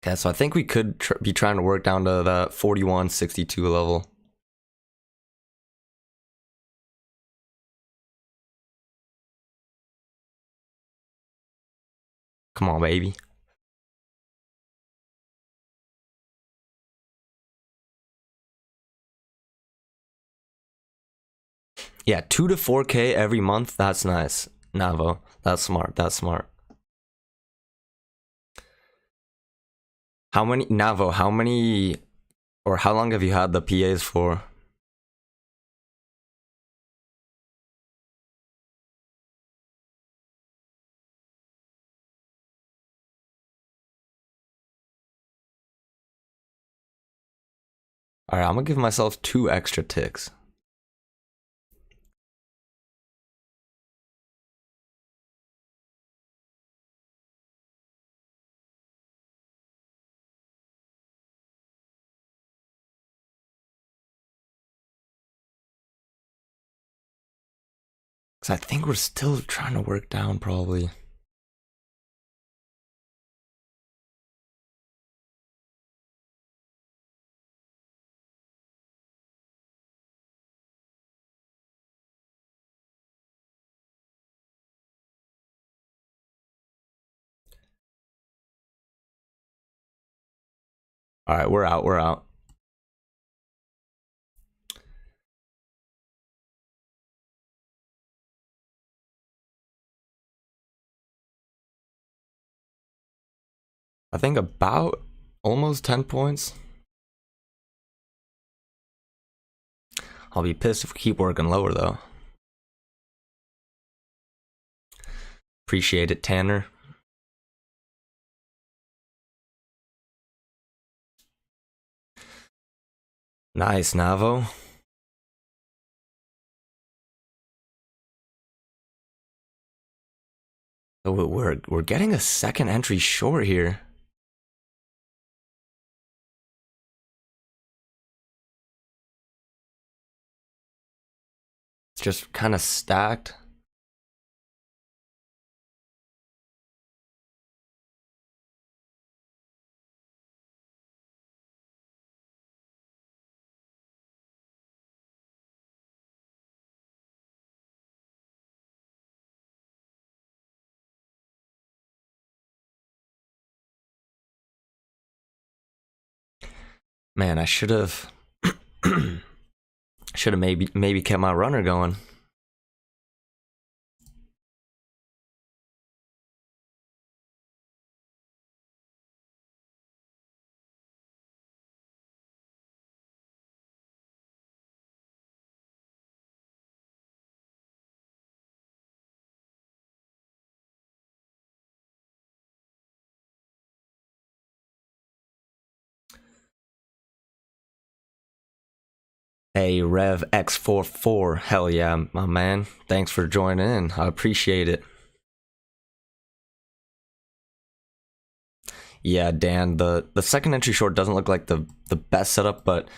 S1: Okay, so I think we could be trying to work down to the 41.62 level. Come on, baby. Yeah, 2 to 4K every month. That's nice, Navo. That's smart. That's smart. How many, Navo, how many, or how long have you had the PAs for? All right, I'm gonna give myself 2 extra ticks. Cause I think we're still trying to work down probably. All right, we're out. We're out. I think about almost 10 points. I'll be pissed if we keep working lower though. Appreciate it, Tanner. Nice, Navo. So we're getting a second entry short here. It's just kind of stacked. Man, I should have maybe kept my runner going. Hey, Rev X44, hell yeah, my man. Thanks for joining in. I appreciate it. Yeah, Dan, the second entry short doesn't look like the best setup, but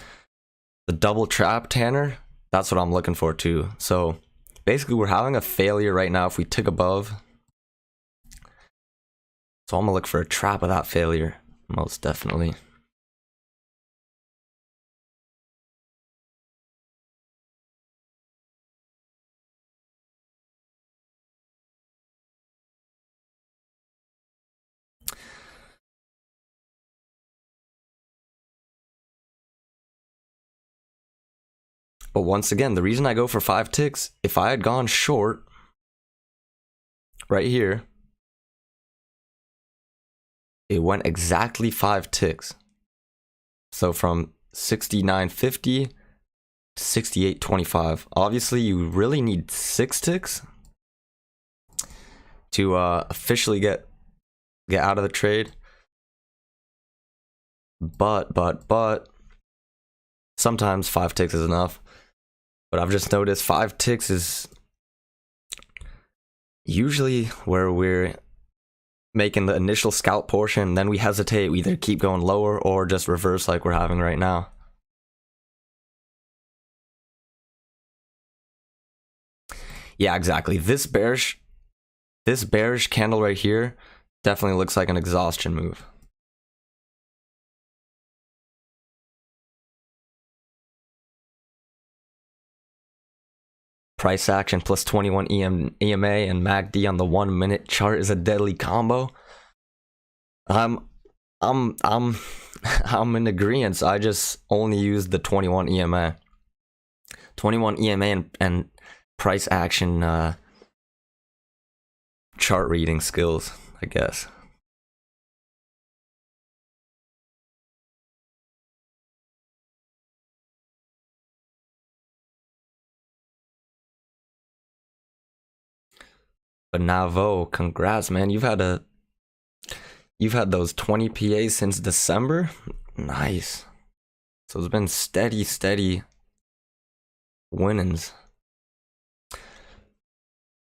S1: the double trap, Tanner, that's what I'm looking for too. So basically we're having a failure right now if we tick above. So I'm gonna look for a trap of that failure, most definitely. But once again, the reason I go for 5 ticks, if I had gone short right here, it went exactly 5 ticks. So from 69.50 to 68.25. Obviously, you really need 6 ticks to officially get out of the trade. But sometimes 5 ticks is enough. But I've just noticed 5 ticks is usually where we're making the initial scalp portion, then we hesitate. We either keep going lower or just reverse like we're having right now. Yeah, exactly. This bearish candle right here definitely looks like an exhaustion move. Price action plus 21 EMA and MACD on the 1 minute chart is a deadly combo. I'm in agreement. I just only use the 21 EMA. 21 EMA and price action chart reading skills, I guess. But Navo, congrats, man. You've had those 20 PAs since December? Nice. So it's been steady winnings.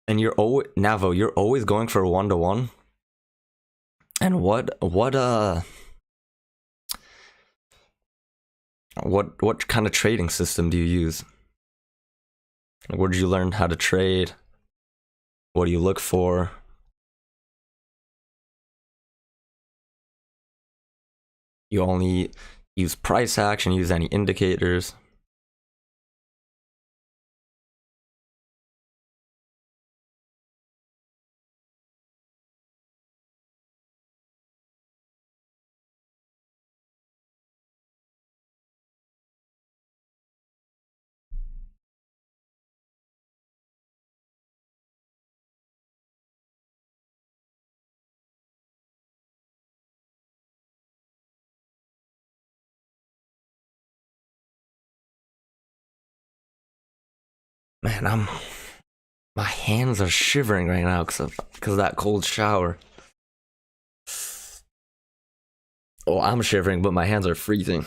S1: And you're always, Navo, you're always going for a 1-to-1? And what kind of trading system do you use? Where did you learn how to trade? What do you look for? You only use price action, use any indicators? Man, my hands are shivering right now because of that cold shower. Oh, I'm shivering, but my hands are freezing.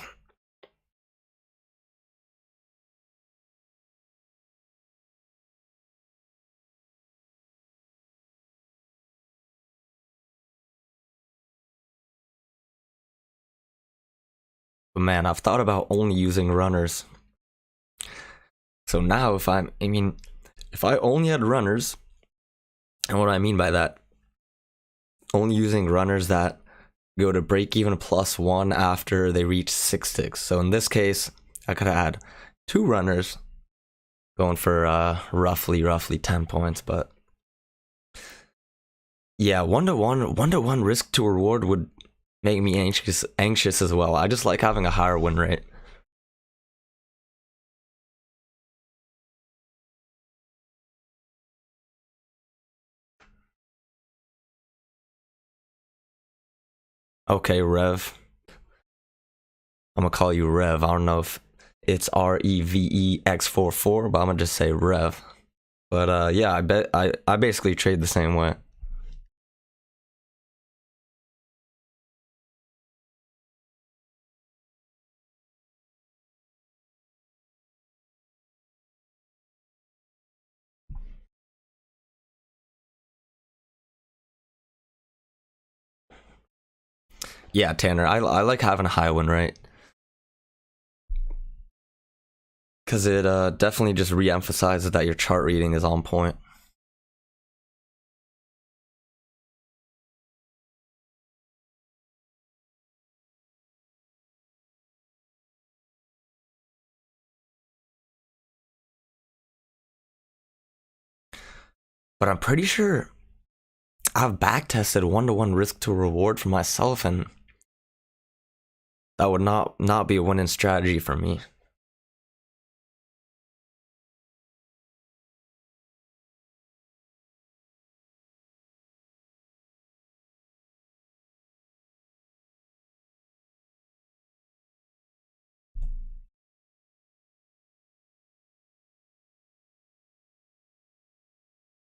S1: But man, I've thought about only using runners. So now if I only had runners, and what I mean by that, only using runners that go to break even +1 after they reach 6 ticks. So in this case, I could have had 2 runners going for roughly 10 points, but yeah, 1-to-1 risk to reward would make me anxious as well. I just like having a higher win rate. Okay, Rev. I'm gonna call you Rev. I don't know if it's REVEX44, but I'm gonna just say Rev. But yeah, I basically trade the same way. Yeah, Tanner, I like having a high win rate. Because it definitely just re-emphasizes that your chart reading is on point. But I'm pretty sure I've backtested 1-to-1 risk to reward for myself, and that would not be a winning strategy for me.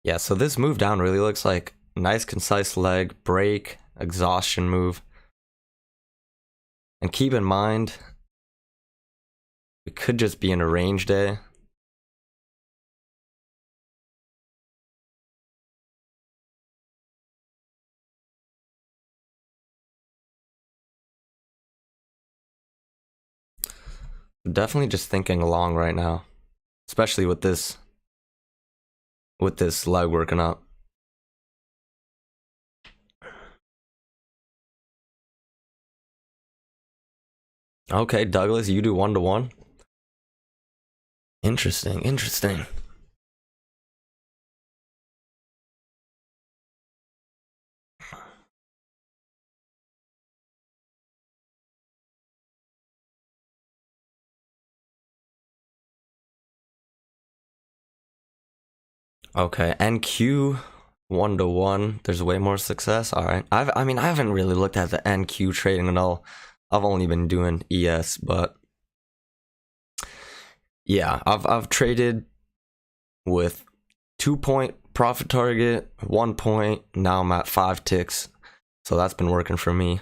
S1: Yeah, so this move down really looks like nice concise leg, break, exhaustion move. And keep in mind, it could just be an arrange day. Definitely just thinking along right now, especially with this leg working up. Okay, Douglas, you do 1-to-1. Interesting. Okay, NQ 1-to-1. There's way more success. All right. I mean, I haven't really looked at the NQ trading at all. I've only been doing ES, but yeah, I've traded with 2-point profit target, 1 point. Now I'm at 5 ticks, so that's been working for me.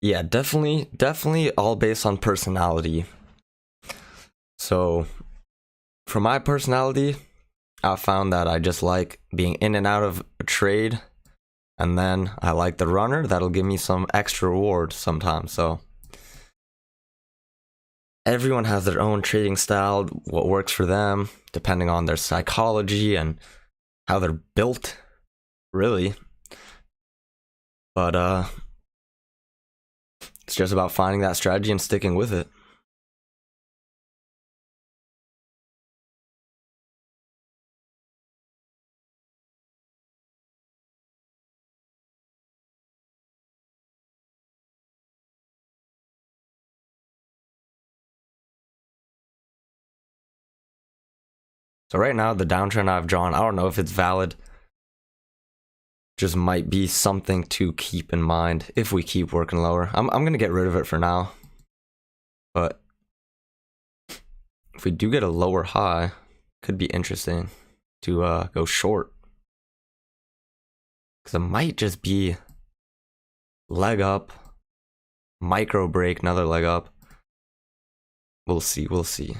S1: Yeah, definitely all based on personality. So, for my personality, I found that I just like being in and out of a trade, and then I like the runner that'll give me some extra reward sometimes. So, everyone has their own trading style, what works for them, depending on their psychology and how they're built, really. But it's just about finding that strategy and sticking with it. So right now, the downtrend I've drawn, I don't know if it's valid. Just might be something to keep in mind if we keep working lower. I'm gonna get rid of it for now. But if we do get a lower high, could be interesting to go short. Because it might just be leg up, micro break, another leg up. We'll see, we'll see.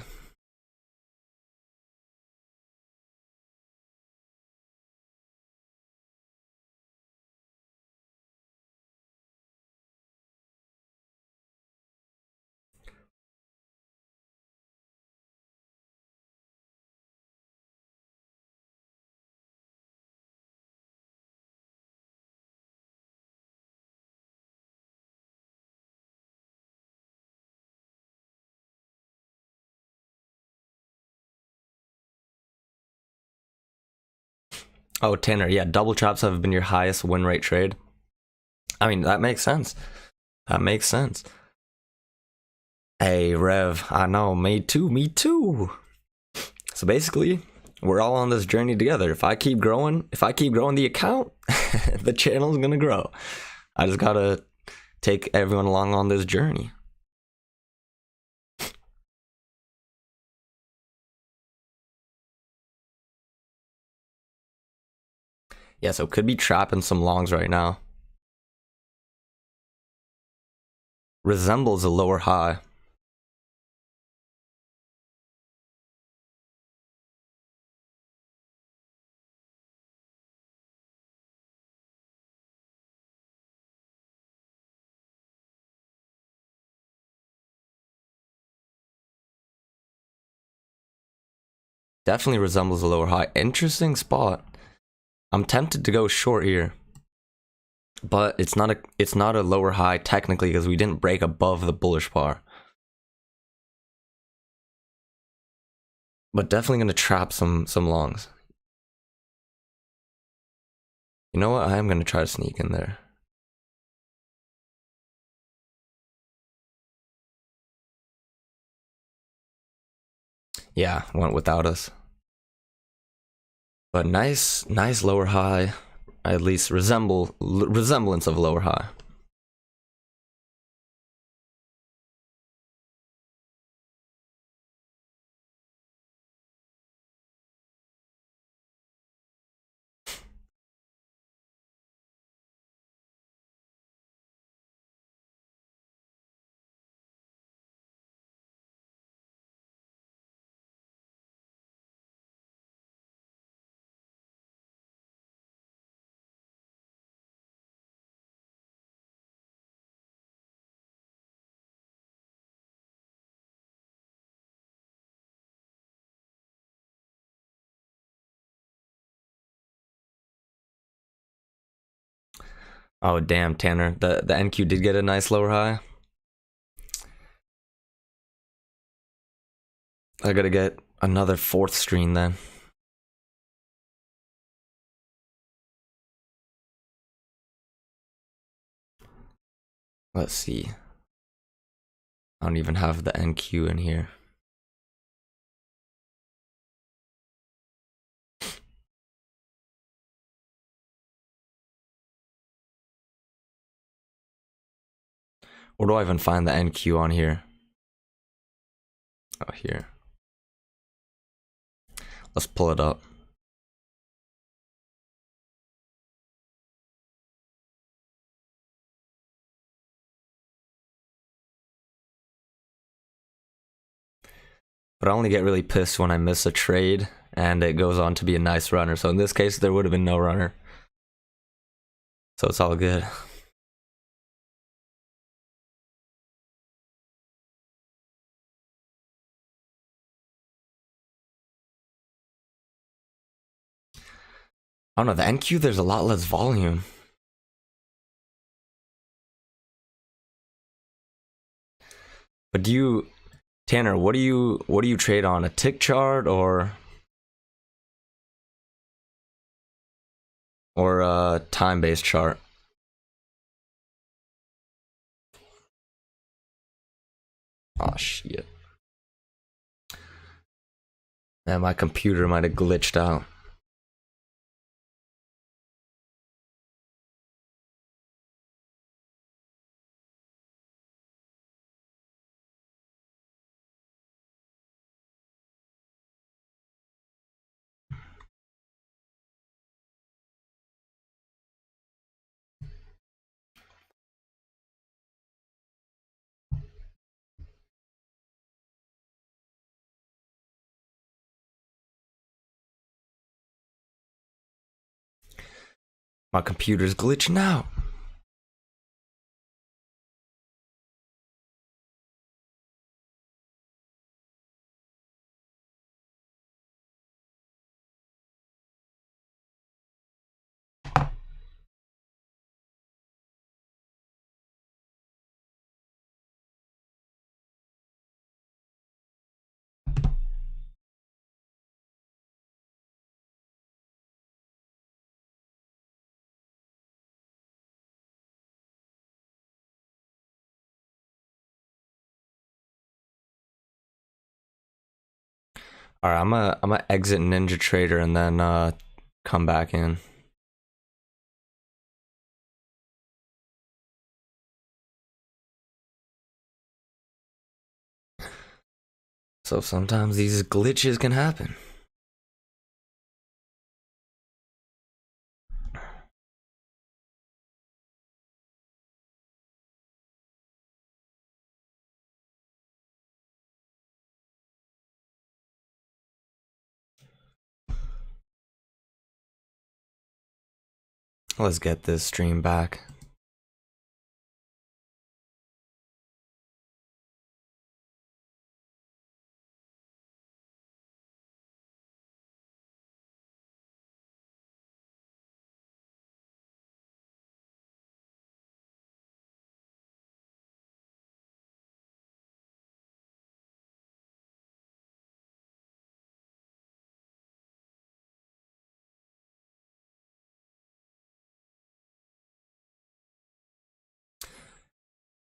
S1: Oh, Tanner, yeah, double traps have been your highest win rate trade. I mean, that makes sense. That makes sense. Hey, Rev, I know, me too, me too. So basically, we're all on this journey together. If I keep growing the account, the channel's gonna grow. I just gotta take everyone along on this journey. Yeah, so could be trapping some longs right now. Resembles a lower high. Definitely resembles a lower high. Interesting spot. I'm tempted to go short here. But it's not a lower high technically because we didn't break above the bullish bar. But definitely gonna trap some longs. You know what? I am gonna try to sneak in there. Yeah, went without us. But nice lower high. At least resemblance of lower high. Oh damn, Tanner. The NQ did get a nice lower high. I gotta get another fourth screen then. Let's see. I don't even have the NQ in here. Where do I even find the NQ on here? Oh, here. Let's pull it up. But I only get really pissed when I miss a trade and it goes on to be a nice runner. So in this case, there would have been no runner. So it's all good. I don't know, the NQ, there's a lot less volume. But do you, Tanner, what do you trade on? A tick chart or a time-based chart? Oh shit. Man, my computer might have glitched out. My computer's glitching out. All right, I'm gonna exit Ninja Trader and then come back in. So sometimes these glitches can happen. Let's get this stream back.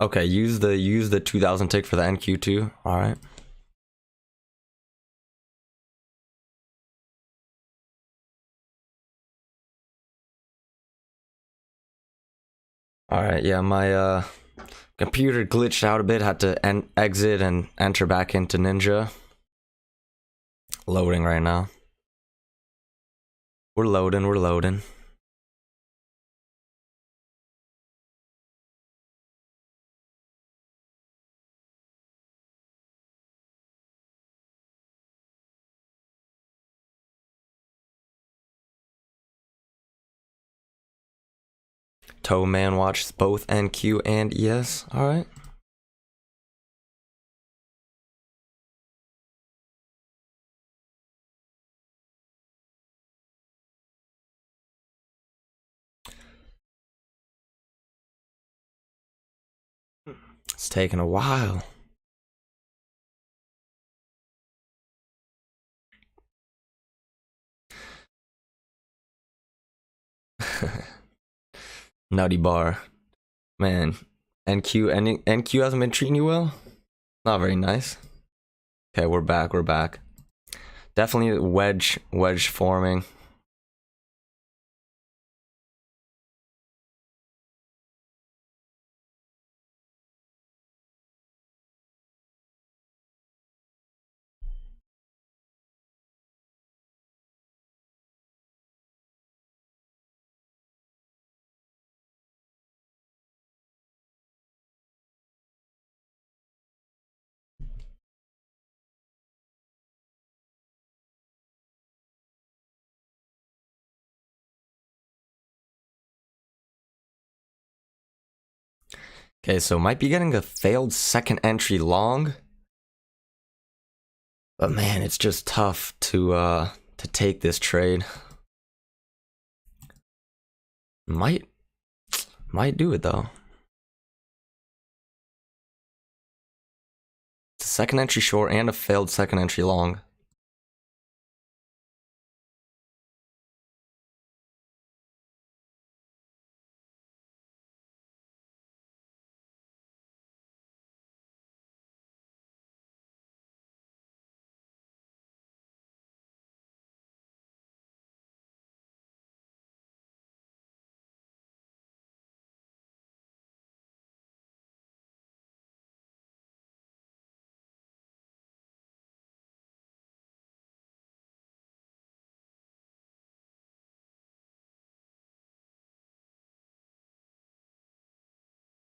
S1: Okay, use the 2000 tick for the NQ too. All right. All right. Yeah, my computer glitched out a bit. Had to exit and enter back into Ninja. Loading right now. We're loading. We're loading. Toe Man watches both NQ and ES. All right. It's taking a while. Nutty bar. Man, NQ hasn't been treating you well? Not very nice. Okay, we're back, we're back. Definitely wedge forming. Okay, so might be getting a failed second entry long. But man, it's just tough to take this trade. Might do it though. It's a second entry short and a failed second entry long.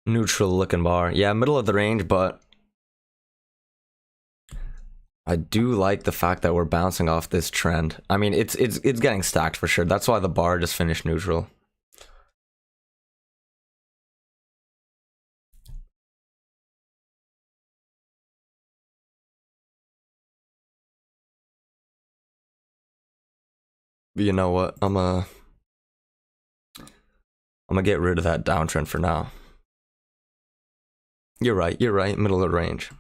S1: Neutral looking bar. Yeah, middle of the range, but I do like the fact that we're bouncing off this trend. I mean, it's getting stacked for sure. That's why the bar just finished neutral. But you know what? I'm gonna get rid of that downtrend for now. You're right, middle of the range.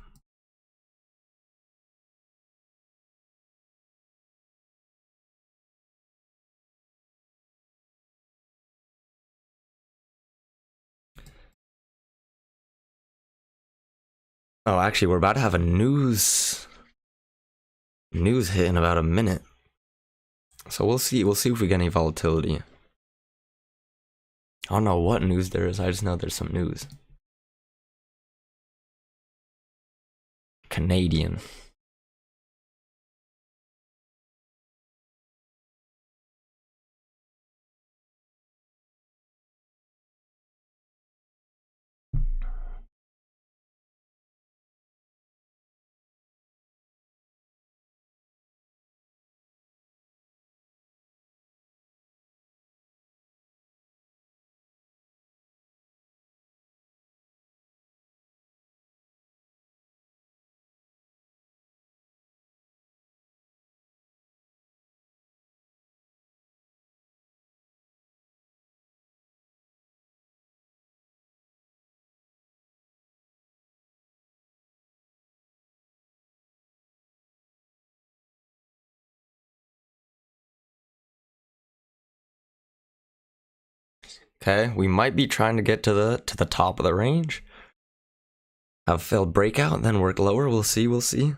S1: Oh, actually, we're about to have a news hit in about a minute. So we'll see if we get any volatility. I don't know what news there is, I just know there's some news. Canadian. Okay, we might be trying to get to the top of the range. Have a failed breakout and then work lower. We'll see.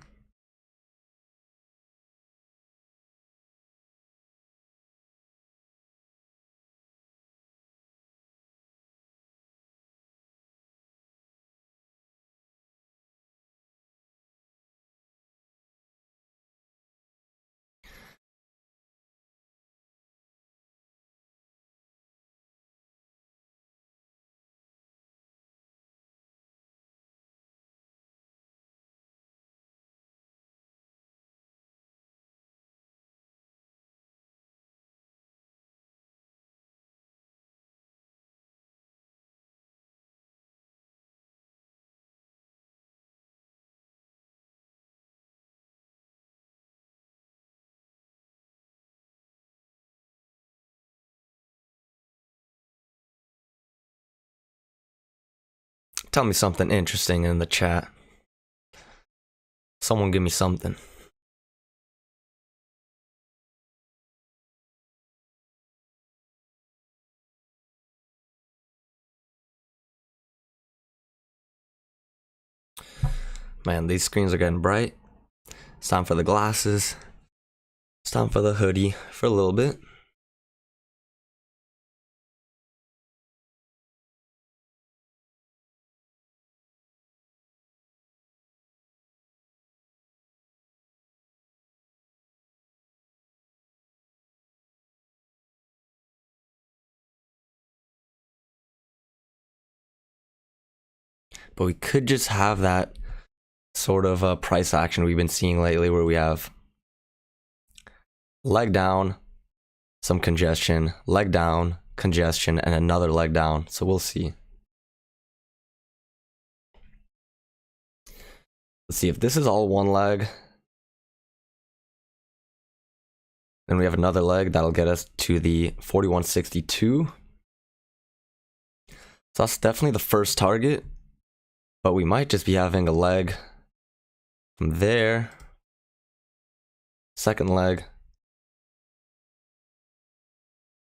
S1: Tell me something interesting in the chat. Someone give me something. Man, these screens are getting bright. It's time for the glasses. It's time for the hoodie for a little bit. But we could just have that sort of price action we've been seeing lately where we have leg down, some congestion, leg down, congestion, and another leg down. So we'll see. Let's see if this is all one leg. Then we have another leg that'll get us to the 4162. So that's definitely the first target. But we might just be having a leg from there. Second leg.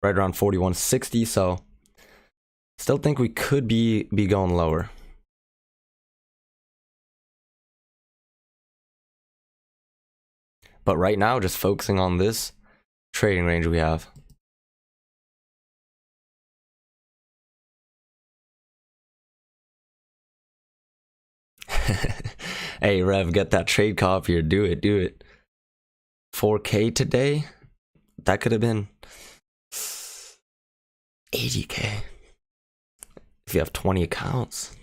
S1: Right around 4160. So still think we could be going lower. But right now, just focusing on this trading range we have. Hey, Rev, get that trade copier. Do it, do it. 4K today? That could have been 80K. If you have 20 accounts.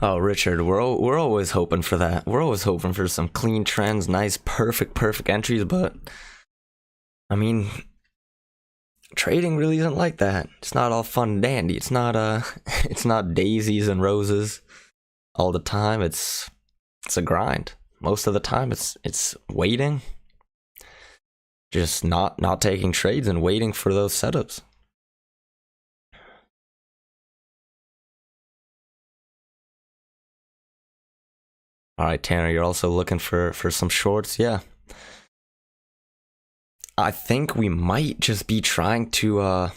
S1: Oh, Richard, we're always hoping for that. We're always hoping for some clean trends, nice, perfect entries, but I mean, trading really isn't like that. It's not all fun and dandy. It's not it's not daisies and roses all the time. It's a grind. Most of the time it's waiting. Just not taking trades and waiting for those setups. All right, Tanner, you're also looking for some shorts. Yeah. I think we might just be trying to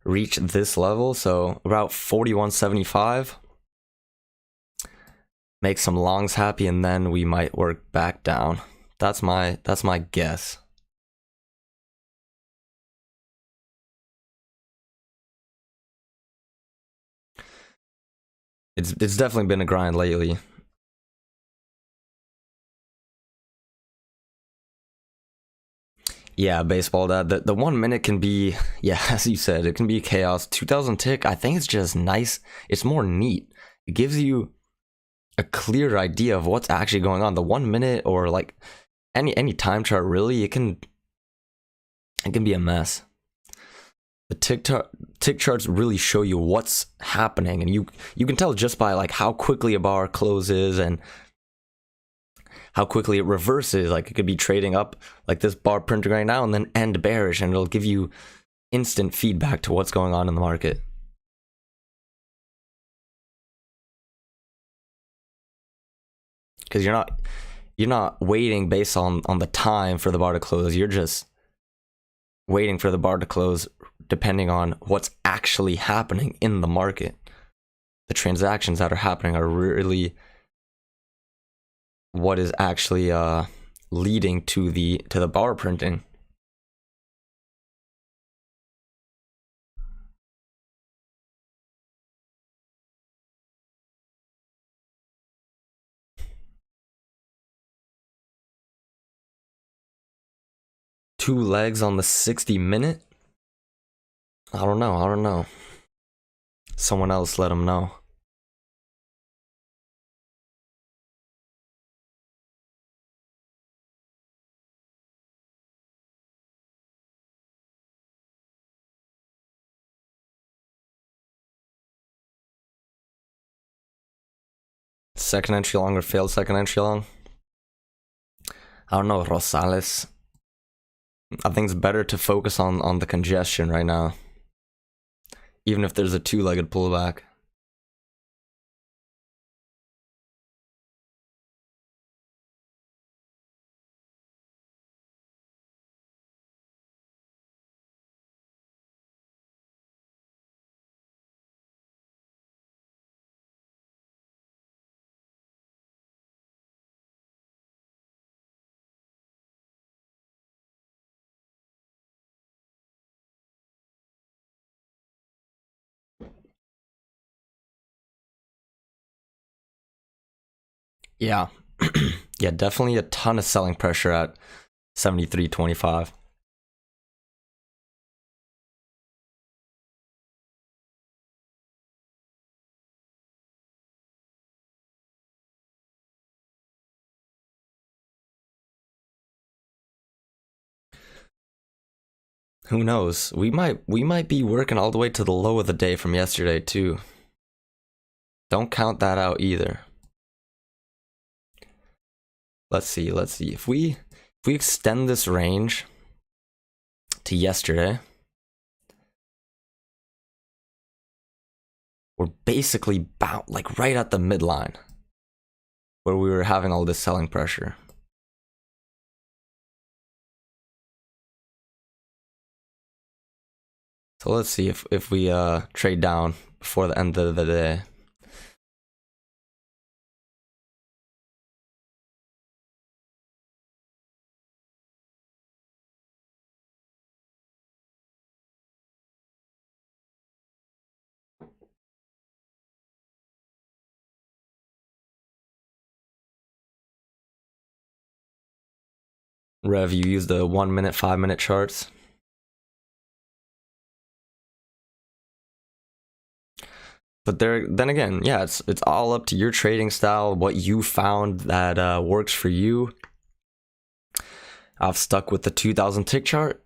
S1: reach this level, so about 4175. Make some longs happy, and then we might work back down. That's my guess. It's definitely been a grind lately. Yeah, baseball, that the 1 minute can be, yeah, as you said, it can be chaos. 2000 tick, I think it's just nice. It's more neat. It gives you a clear idea of what's actually going on. The 1 minute or like any time chart, really, it can be a mess. The tick charts really show you what's happening, and you can tell just by like how quickly a bar closes and how quickly it reverses. Like it could be trading up like this bar printing right now and then end bearish, and it'll give you instant feedback to what's going on in the market. Because you're not waiting based on the time for the bar to close. You're just waiting for the bar to close depending on what's actually happening in the market. The transactions that are happening are really what is actually leading to the bar printing. Two legs on the 60-minute? I don't know. Someone else let him know. Second entry long or failed second entry long? I don't know, Rosales. I think it's better to focus on the congestion right now, even if there's a two-legged pullback. Yeah. Yeah, definitely a ton of selling pressure at 73.25. Who knows? We might be working all the way to the low of the day from yesterday too. Don't count that out either. Let's see. If we extend this range to yesterday, we're basically about like right at the midline where we were having all this selling pressure. So let's see if we trade down before the end of the day. Rev, you use the 1 minute, 5 minute charts. But then again, yeah, it's all up to your trading style, what you found that works for you. I've stuck with the 2000 tick chart.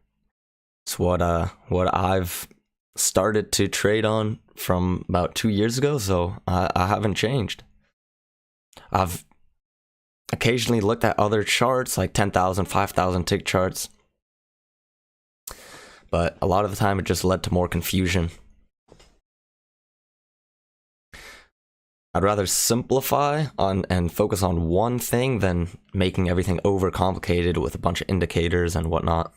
S1: It's what I've started to trade on from about 2 years ago, so I haven't changed. I've occasionally looked at other charts like 10,000, 5,000 tick charts, but a lot of the time it just led to more confusion. I'd rather simplify and focus on one thing than making everything overcomplicated with a bunch of indicators and whatnot.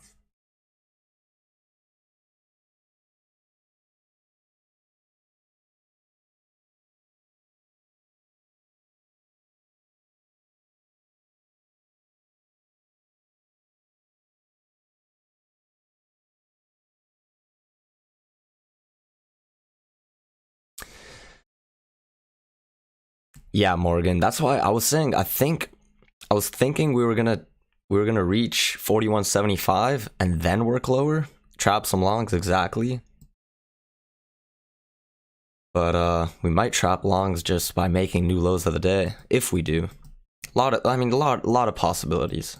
S1: Yeah, Morgan. That's why I was saying I was thinking we were gonna reach 41.75 and then work lower, trap some longs exactly. But we might trap longs just by making new lows of the day if we do. A lot of possibilities.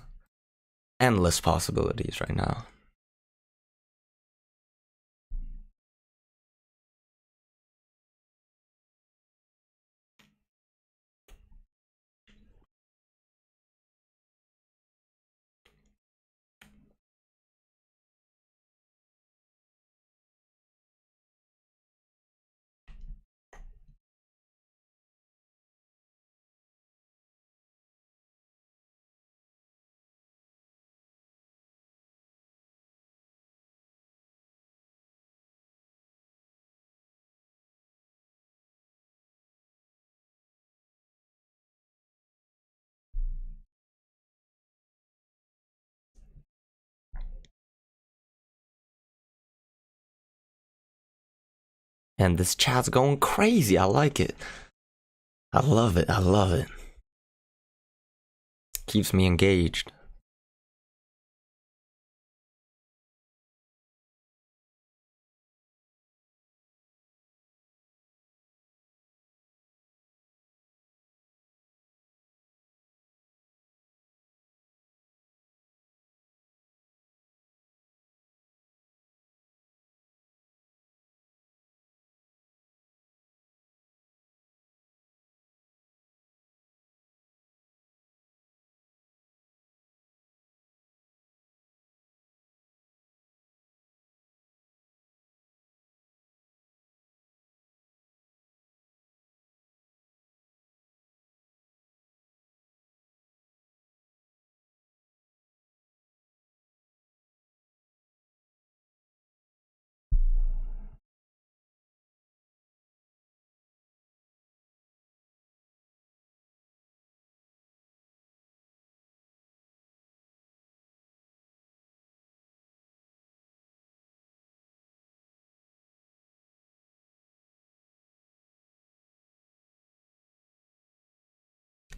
S1: Endless possibilities right now. And this chat's going crazy. I like it. I love it. I love it. Keeps me engaged.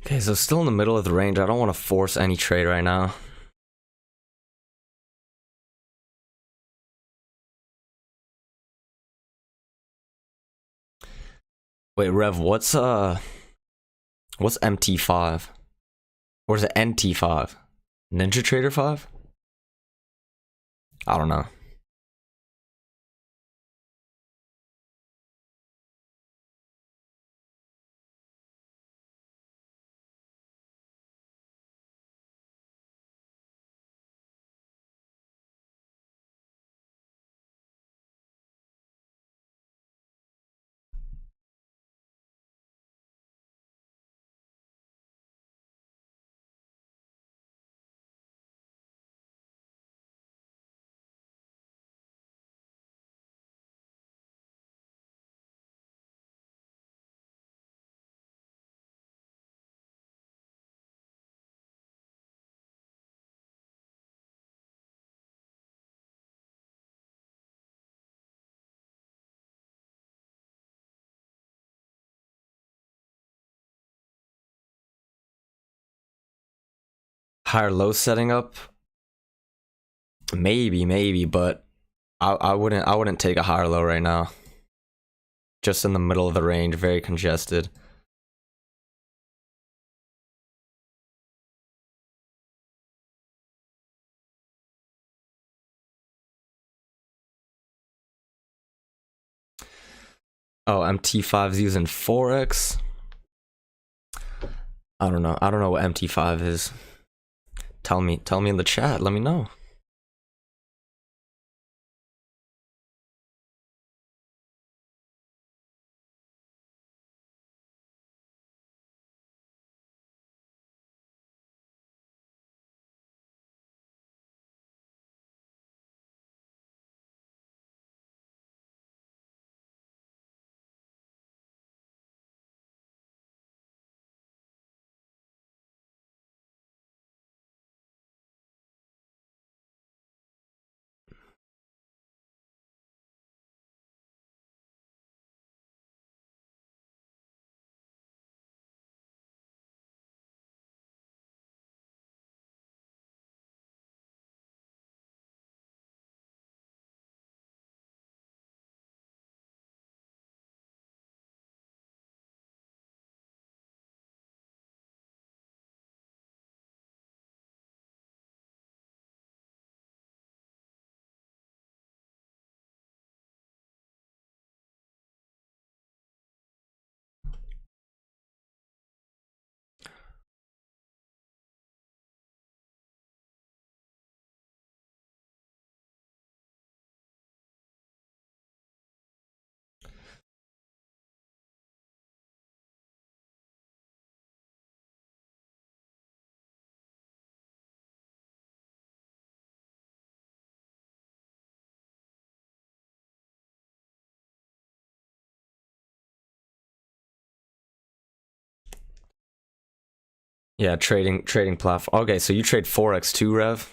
S1: Okay, so still in the middle of the range. I don't want to force any trade right now. Wait, Rev, what's MT5? Or is it NT5? Ninja Trader 5? I don't know. Higher low setting up? Maybe, but I wouldn't take a higher low right now. Just in the middle of the range, very congested. Oh, MT5's using forex. I don't know. I don't know what MT5 is. Tell me in the chat. Let me know. Yeah, trading platform. Okay, so you trade forex too, Rev?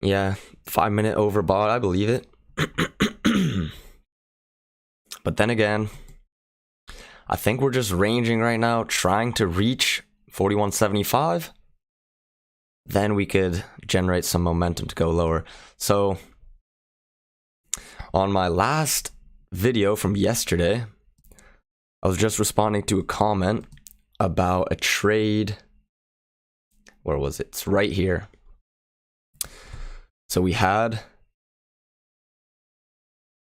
S1: Yeah, 5 minute overbought, I believe it. But then again, I think we're just ranging right now, trying to reach 41.75. Then we could generate some momentum to go lower. So on my last video from yesterday, I was just responding to a comment about a trade. Where was it? It's right here. So we had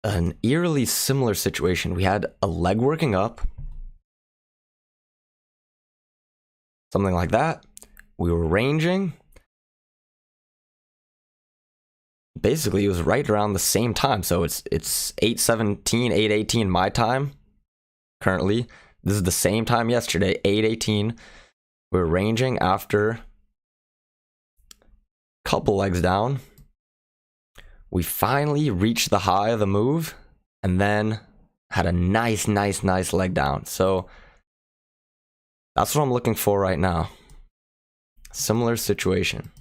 S1: an eerily similar situation. We had a leg working up, something like that. We were ranging. Basically, it was right around the same time. So it's 8:17, 8:18 my time currently. This is the same time yesterday, 8:18. We're ranging after a couple legs down. We finally reached the high of the move and then had a nice leg down. So that's what I'm looking for right now. Similar situation.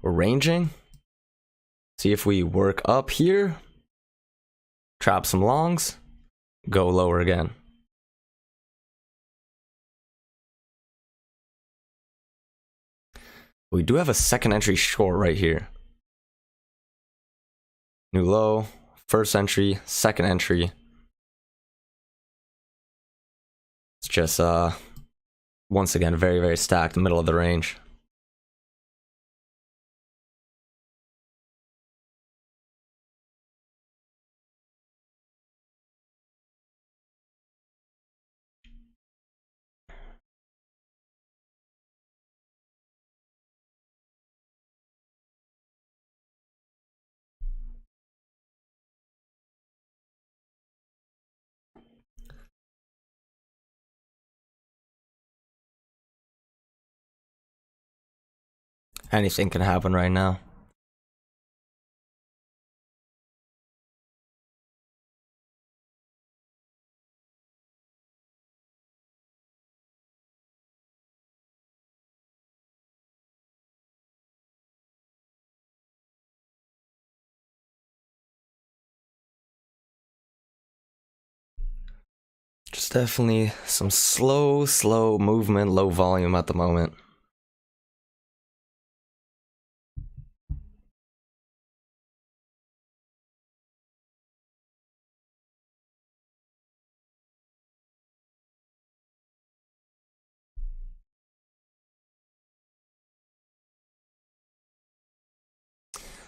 S1: We're ranging. See if we work up here, trap some longs, go lower again. We do have a second entry short right here. New low, first entry, second entry. It's just once again very stacked, middle of the range. Anything can happen right now. Just definitely some slow movement, low volume at the moment.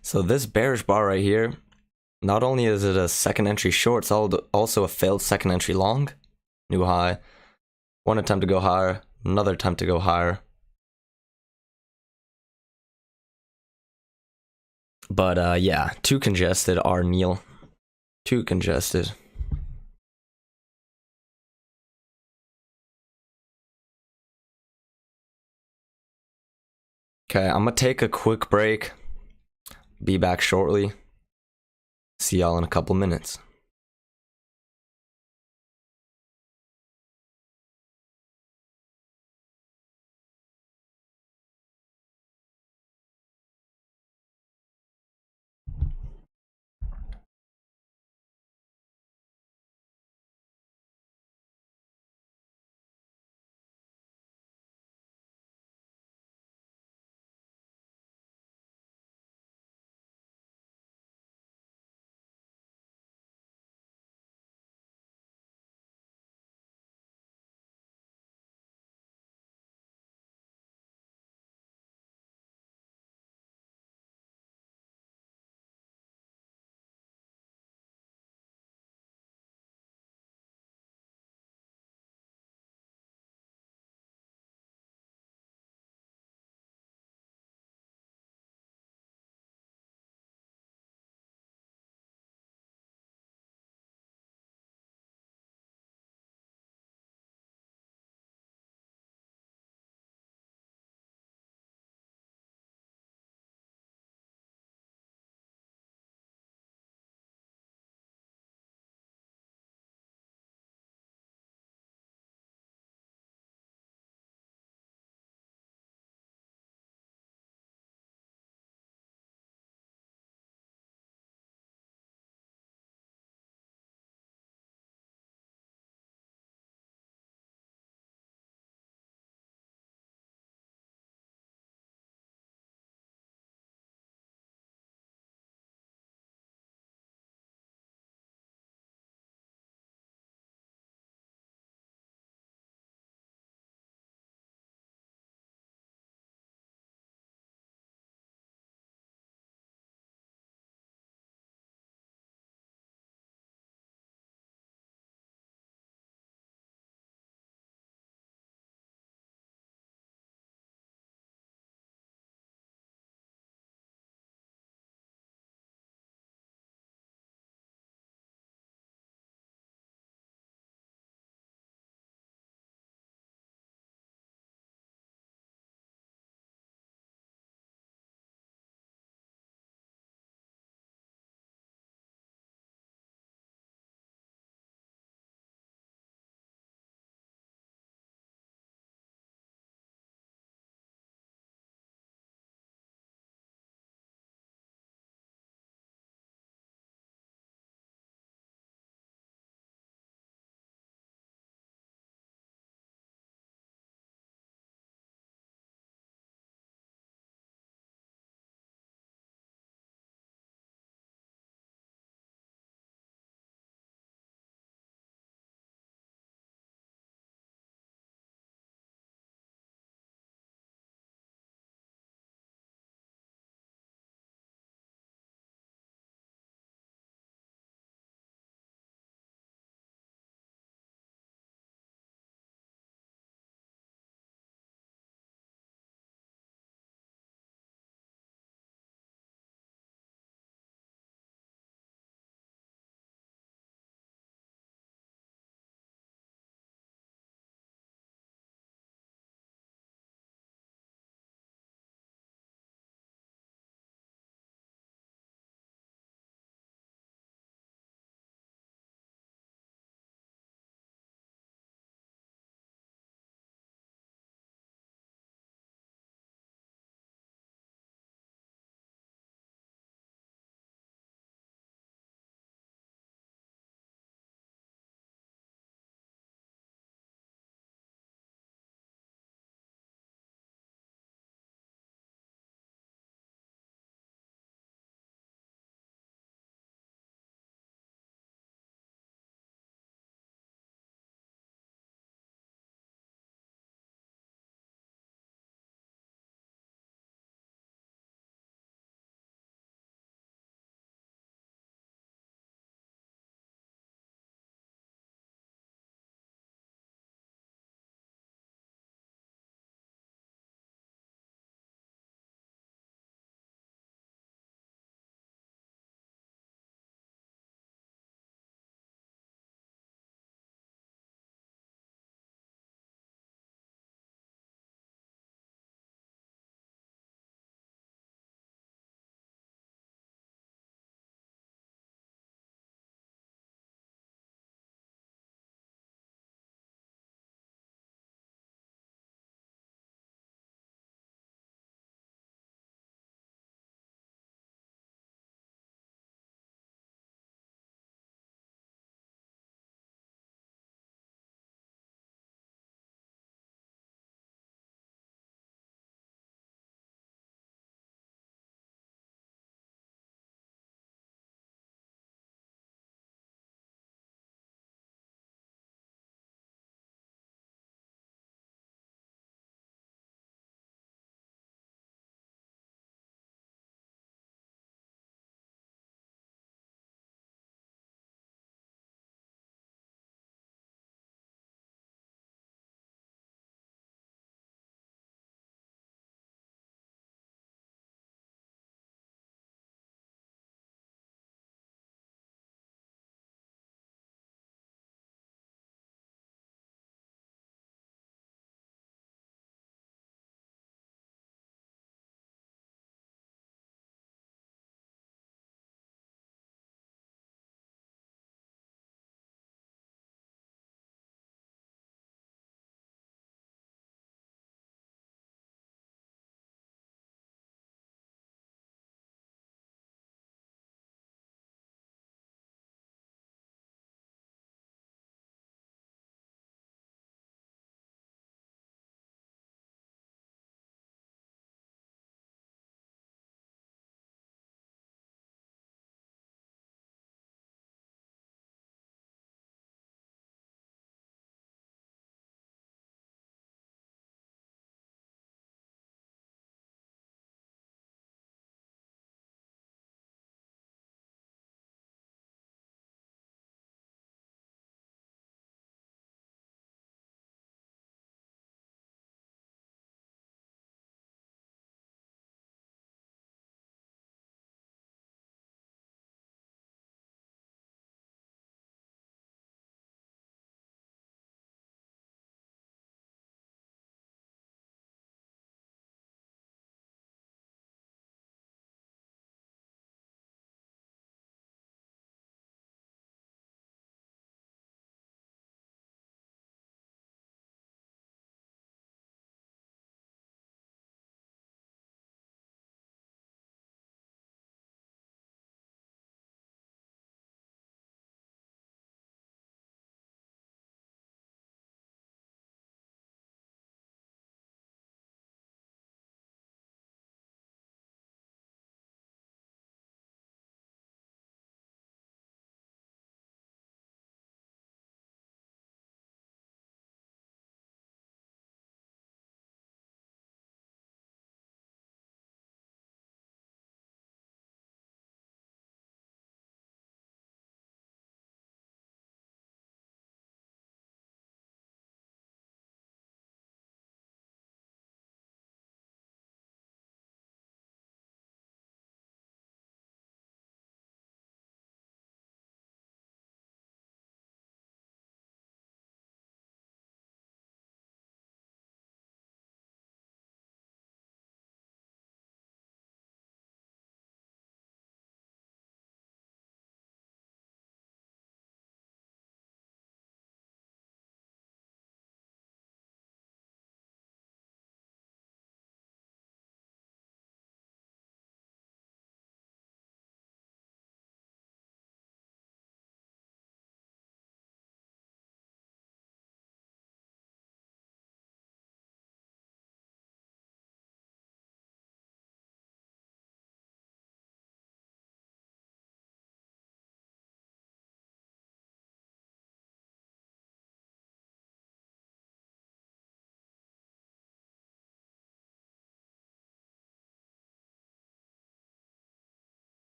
S1: So this bearish bar right here, not only is it a second entry short, it's also a failed second entry long. New high. One attempt to go higher, another attempt to go higher. But yeah, too congested, our Neil. Too congested. Okay, I'm gonna take a quick break. Be back shortly. See y'all in a couple minutes.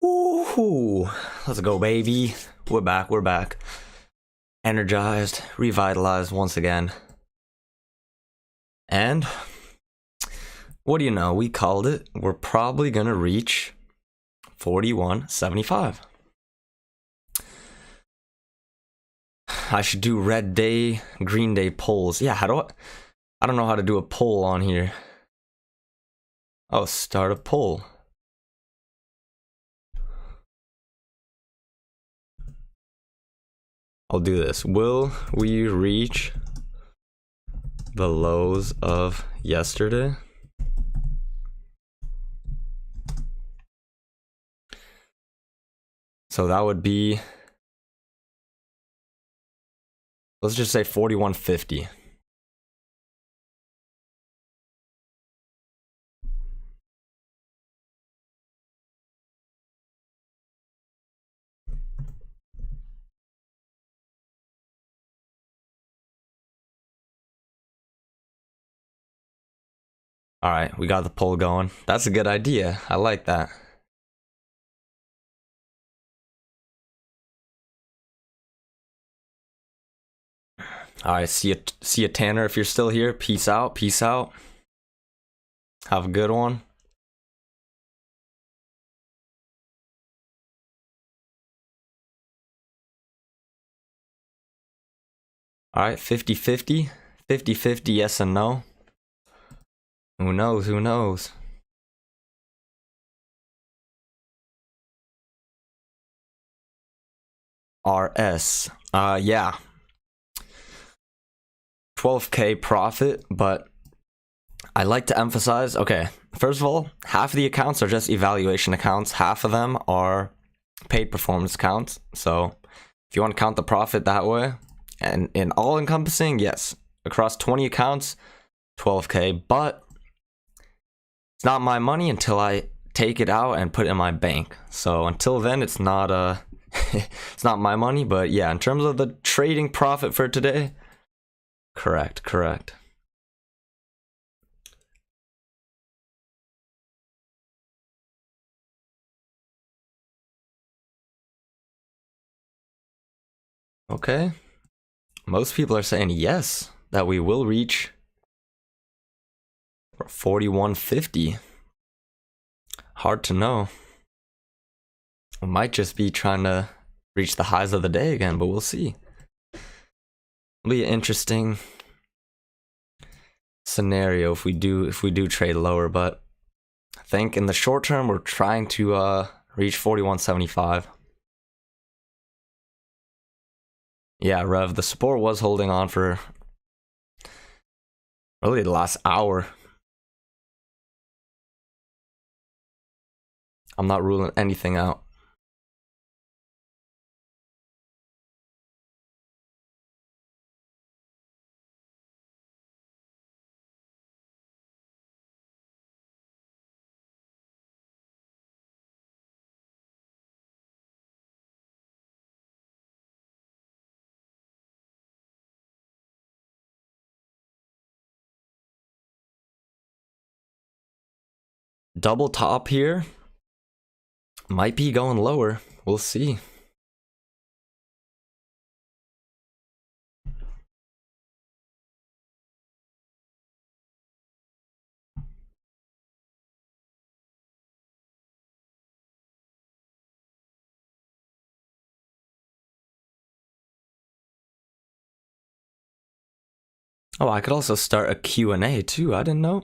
S1: Woohoo! Let's go, baby. We're back. We're back. Energized, revitalized once again. And what do you know? We called it. We're probably gonna reach 41.75. I should do red day, green day polls. Yeah, how do I don't know how to do a poll on here. Oh, start a poll. I'll do this. Will we reach the lows of yesterday? So that would be, let's just say 41.50. All right, we got the poll going. That's a good idea. I like that. All right, see you, Tanner. If you're still here, peace out. Peace out. Have a good one. All right, 50-50. 50-50, yes and no. Who knows? Who knows? RS. Yeah. 12K profit, but I like to emphasize, okay, first of all, half of the accounts are just evaluation accounts. Half of them are paid performance accounts. So if you want to count the profit that way, and in all encompassing, yes, across 20 accounts, 12K, but it's not my money until I take it out and put it in my bank. So until then, it's not it's not my money. But yeah, in terms of the trading profit for today, correct. Okay. Most people are saying yes, that we will reach 41.50. Hard to know. We might just be trying to reach the highs of the day again, but we'll see. It'll be an interesting scenario if we do trade lower, but I think in the short term we're trying to reach 41.75. Yeah, Rev, the support was holding on for really the last hour. I'm not ruling anything out. Double top here. Might be going lower. We'll see. Oh, I could also start a Q&A too. I didn't know.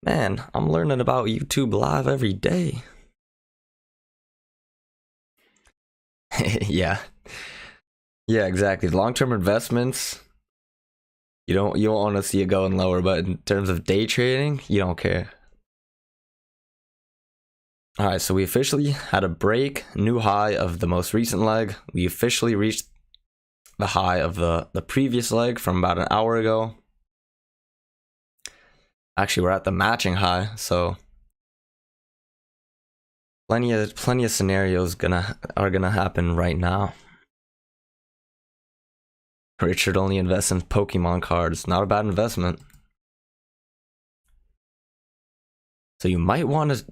S1: Man, I'm learning about YouTube Live every day. Yeah. Yeah, exactly. Long-term investments, you don't want to see it going lower, but in terms of day trading, you don't care. All right, so we officially had a break, new high of the most recent leg. We officially reached the high of the previous leg from about an hour ago. Actually, we're at the matching high, so plenty of scenarios are gonna happen right now. Richard only invests in Pokemon cards. Not a bad investment. So you might want to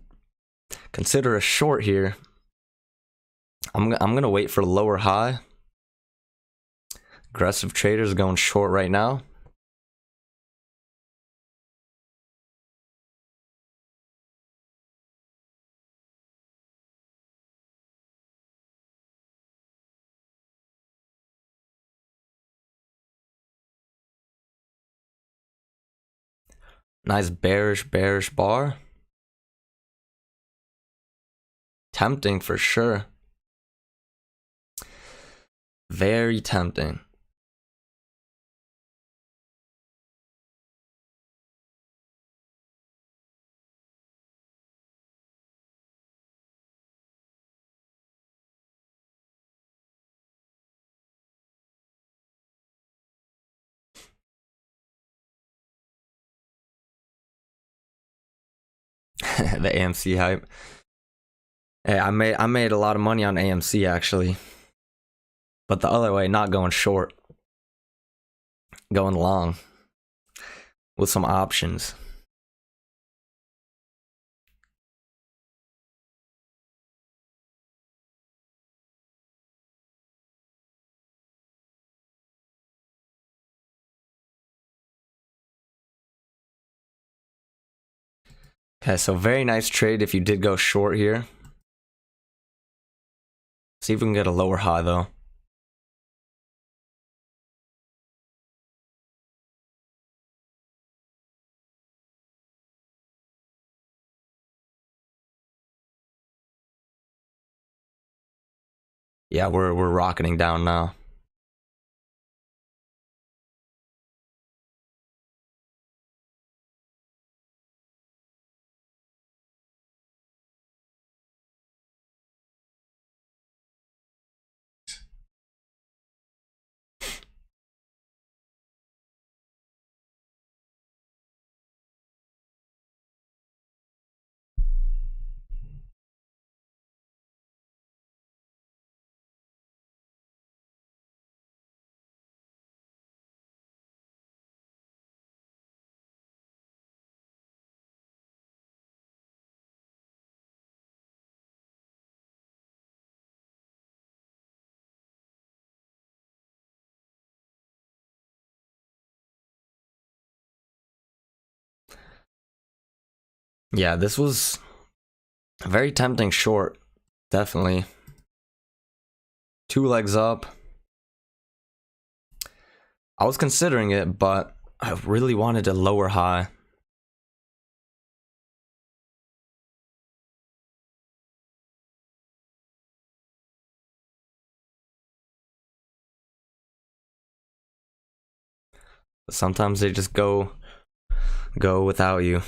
S1: consider a short here. I'm gonna wait for lower high. Aggressive traders going short right now. Nice bearish bar. Tempting for sure. Very tempting. The AMC hype. Hey, I made a lot of money on AMC actually. But the other way, not going short. Going long. With some options. Okay, so very nice trade if you did go short here. See if we can get a lower high though. Yeah, we're rocketing down now. Yeah, this was a very tempting short. Definitely. 2 legs up. I was considering it, but I really wanted a lower high. But sometimes they just go without you.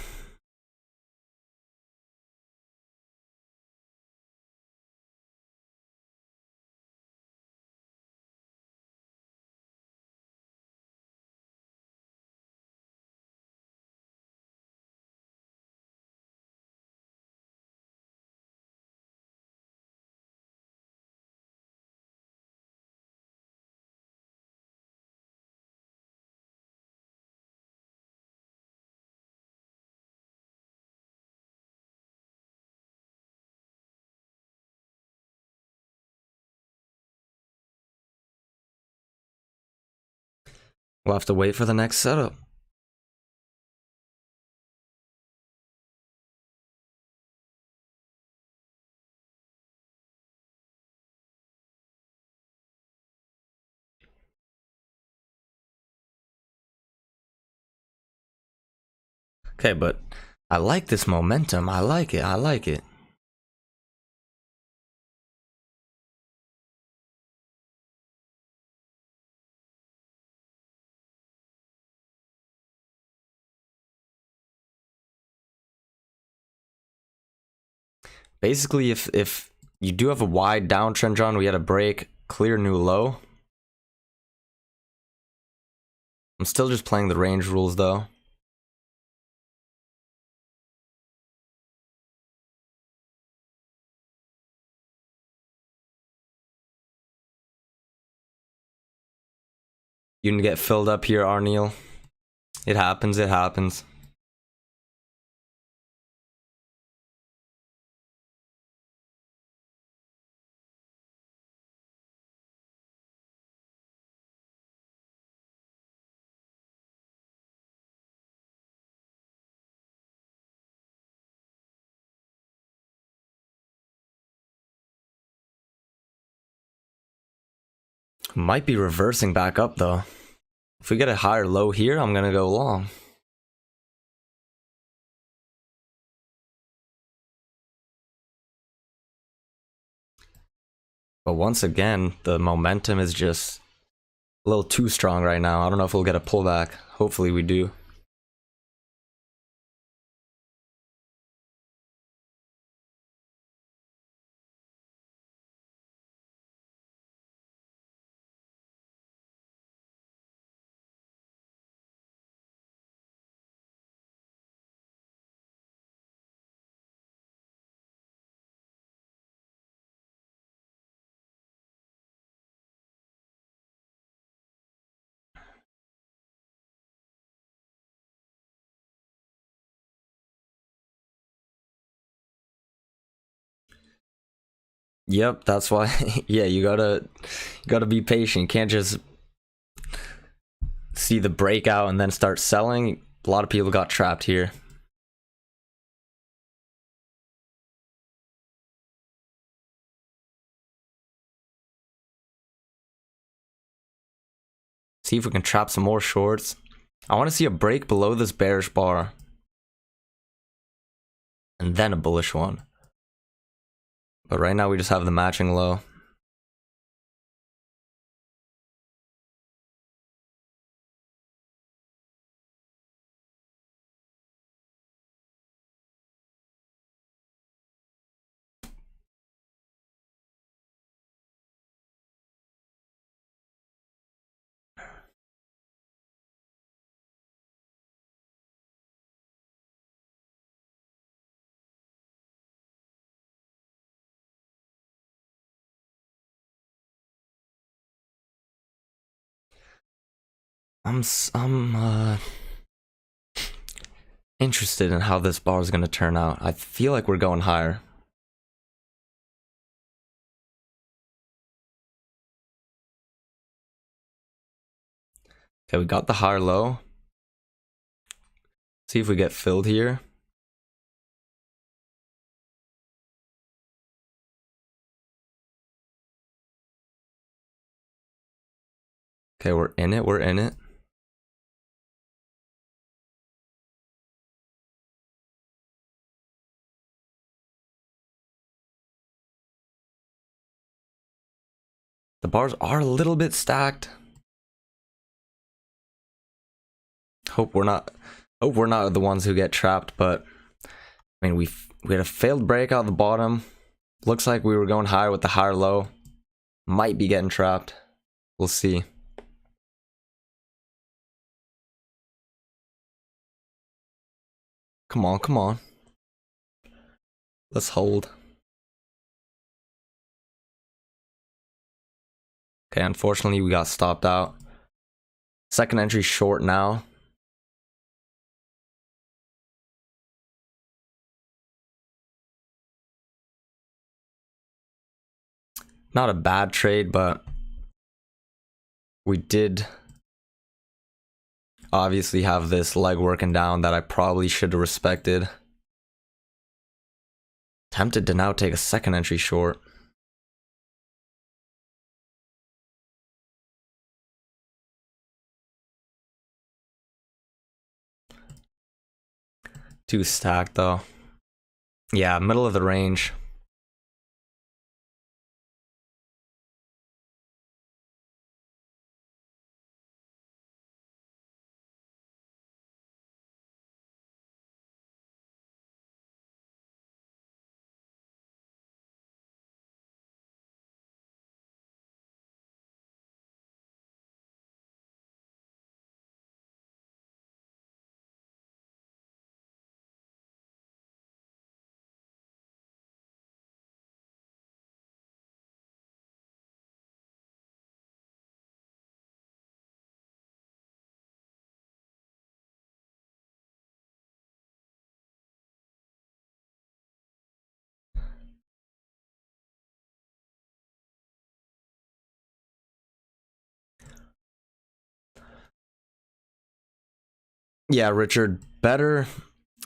S1: We'll have to wait for the next setup. Okay, but I like this momentum. I like it. I like it. Basically, if you do have a wide downtrend, John, we had a break, clear new low. I'm still just playing the range rules though. You didn't get filled up here, Arneal. It happens, it happens. Might be reversing back up though. If we get a higher low here, I'm gonna go long. But once again, the momentum is just a little too strong right now. I don't know if we'll get a pullback. Hopefully we do. Yep, that's why. Yeah, you gotta be patient. You can't just see the breakout and then start selling. A lot of people got trapped here. See if we can trap some more shorts. I want to see a break below this bearish bar. And then a bullish one. But right now we just have the matching low. I'm interested in how this bar is going to turn out. I feel like we're going higher. Okay, we got the higher low. See if we get filled here. Okay, we're in it, we're in it. The bars are a little bit stacked. Hope we're not the ones who get trapped, but I mean we had a failed breakout at the bottom. Looks like we were going higher with the higher low. Might be getting trapped. We'll see. Come on, come on. Let's hold. Okay, unfortunately we got stopped out. Second entry short now. Not a bad trade, but we did obviously have this leg working down that I probably should have respected. Tempted to now take a second entry short. Too stacked though. Yeah, middle of the range. Yeah, Richard, better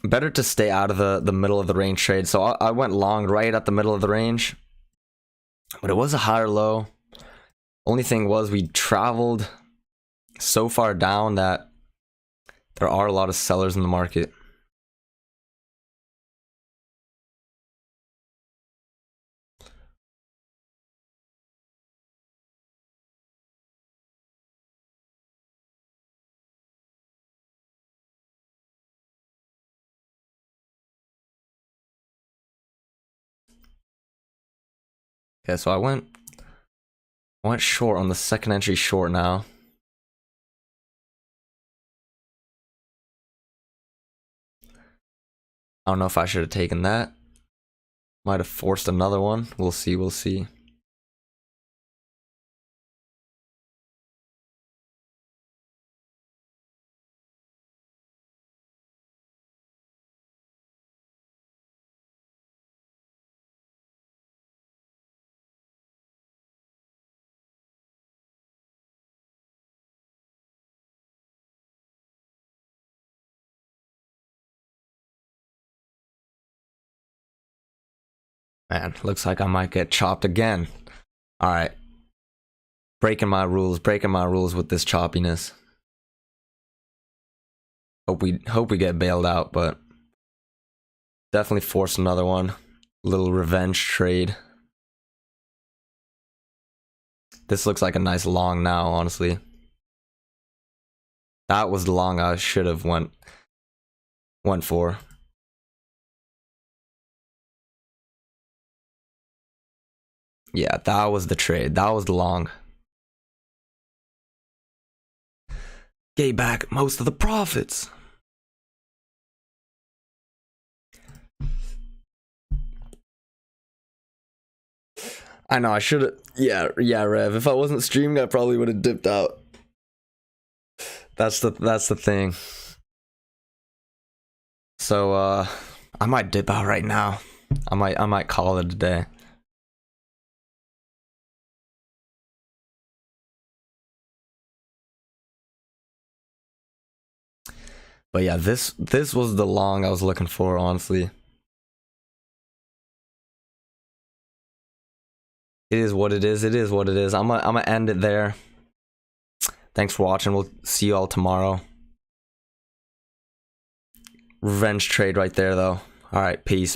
S1: to stay out of the middle of the range trade. So I went long right at the middle of the range, but it was a higher low. Only thing was we traveled so far down that there are a lot of sellers in the market. Okay, so I went short on the second entry short now. I don't know if I should have taken that. Might have forced another one. We'll see, we'll see. Man, looks like I might get chopped again. Alright. Breaking my rules with this choppiness. Hope we get bailed out, but definitely force another one. Little revenge trade. This looks like a nice long now, honestly. That was the long I should have went for. Yeah, that was the trade. That was the long. Gave back most of the profits. I know, I should have. Yeah, Rev. If I wasn't streaming, I probably would have dipped out. That's the thing. So I might dip out right now. I might call it a day. But yeah, this was the long I was looking for, honestly. It is what it is. It is what it is. I'm gonna end it there. Thanks for watching. We'll see you all tomorrow. Revenge trade right there, though. All right, peace.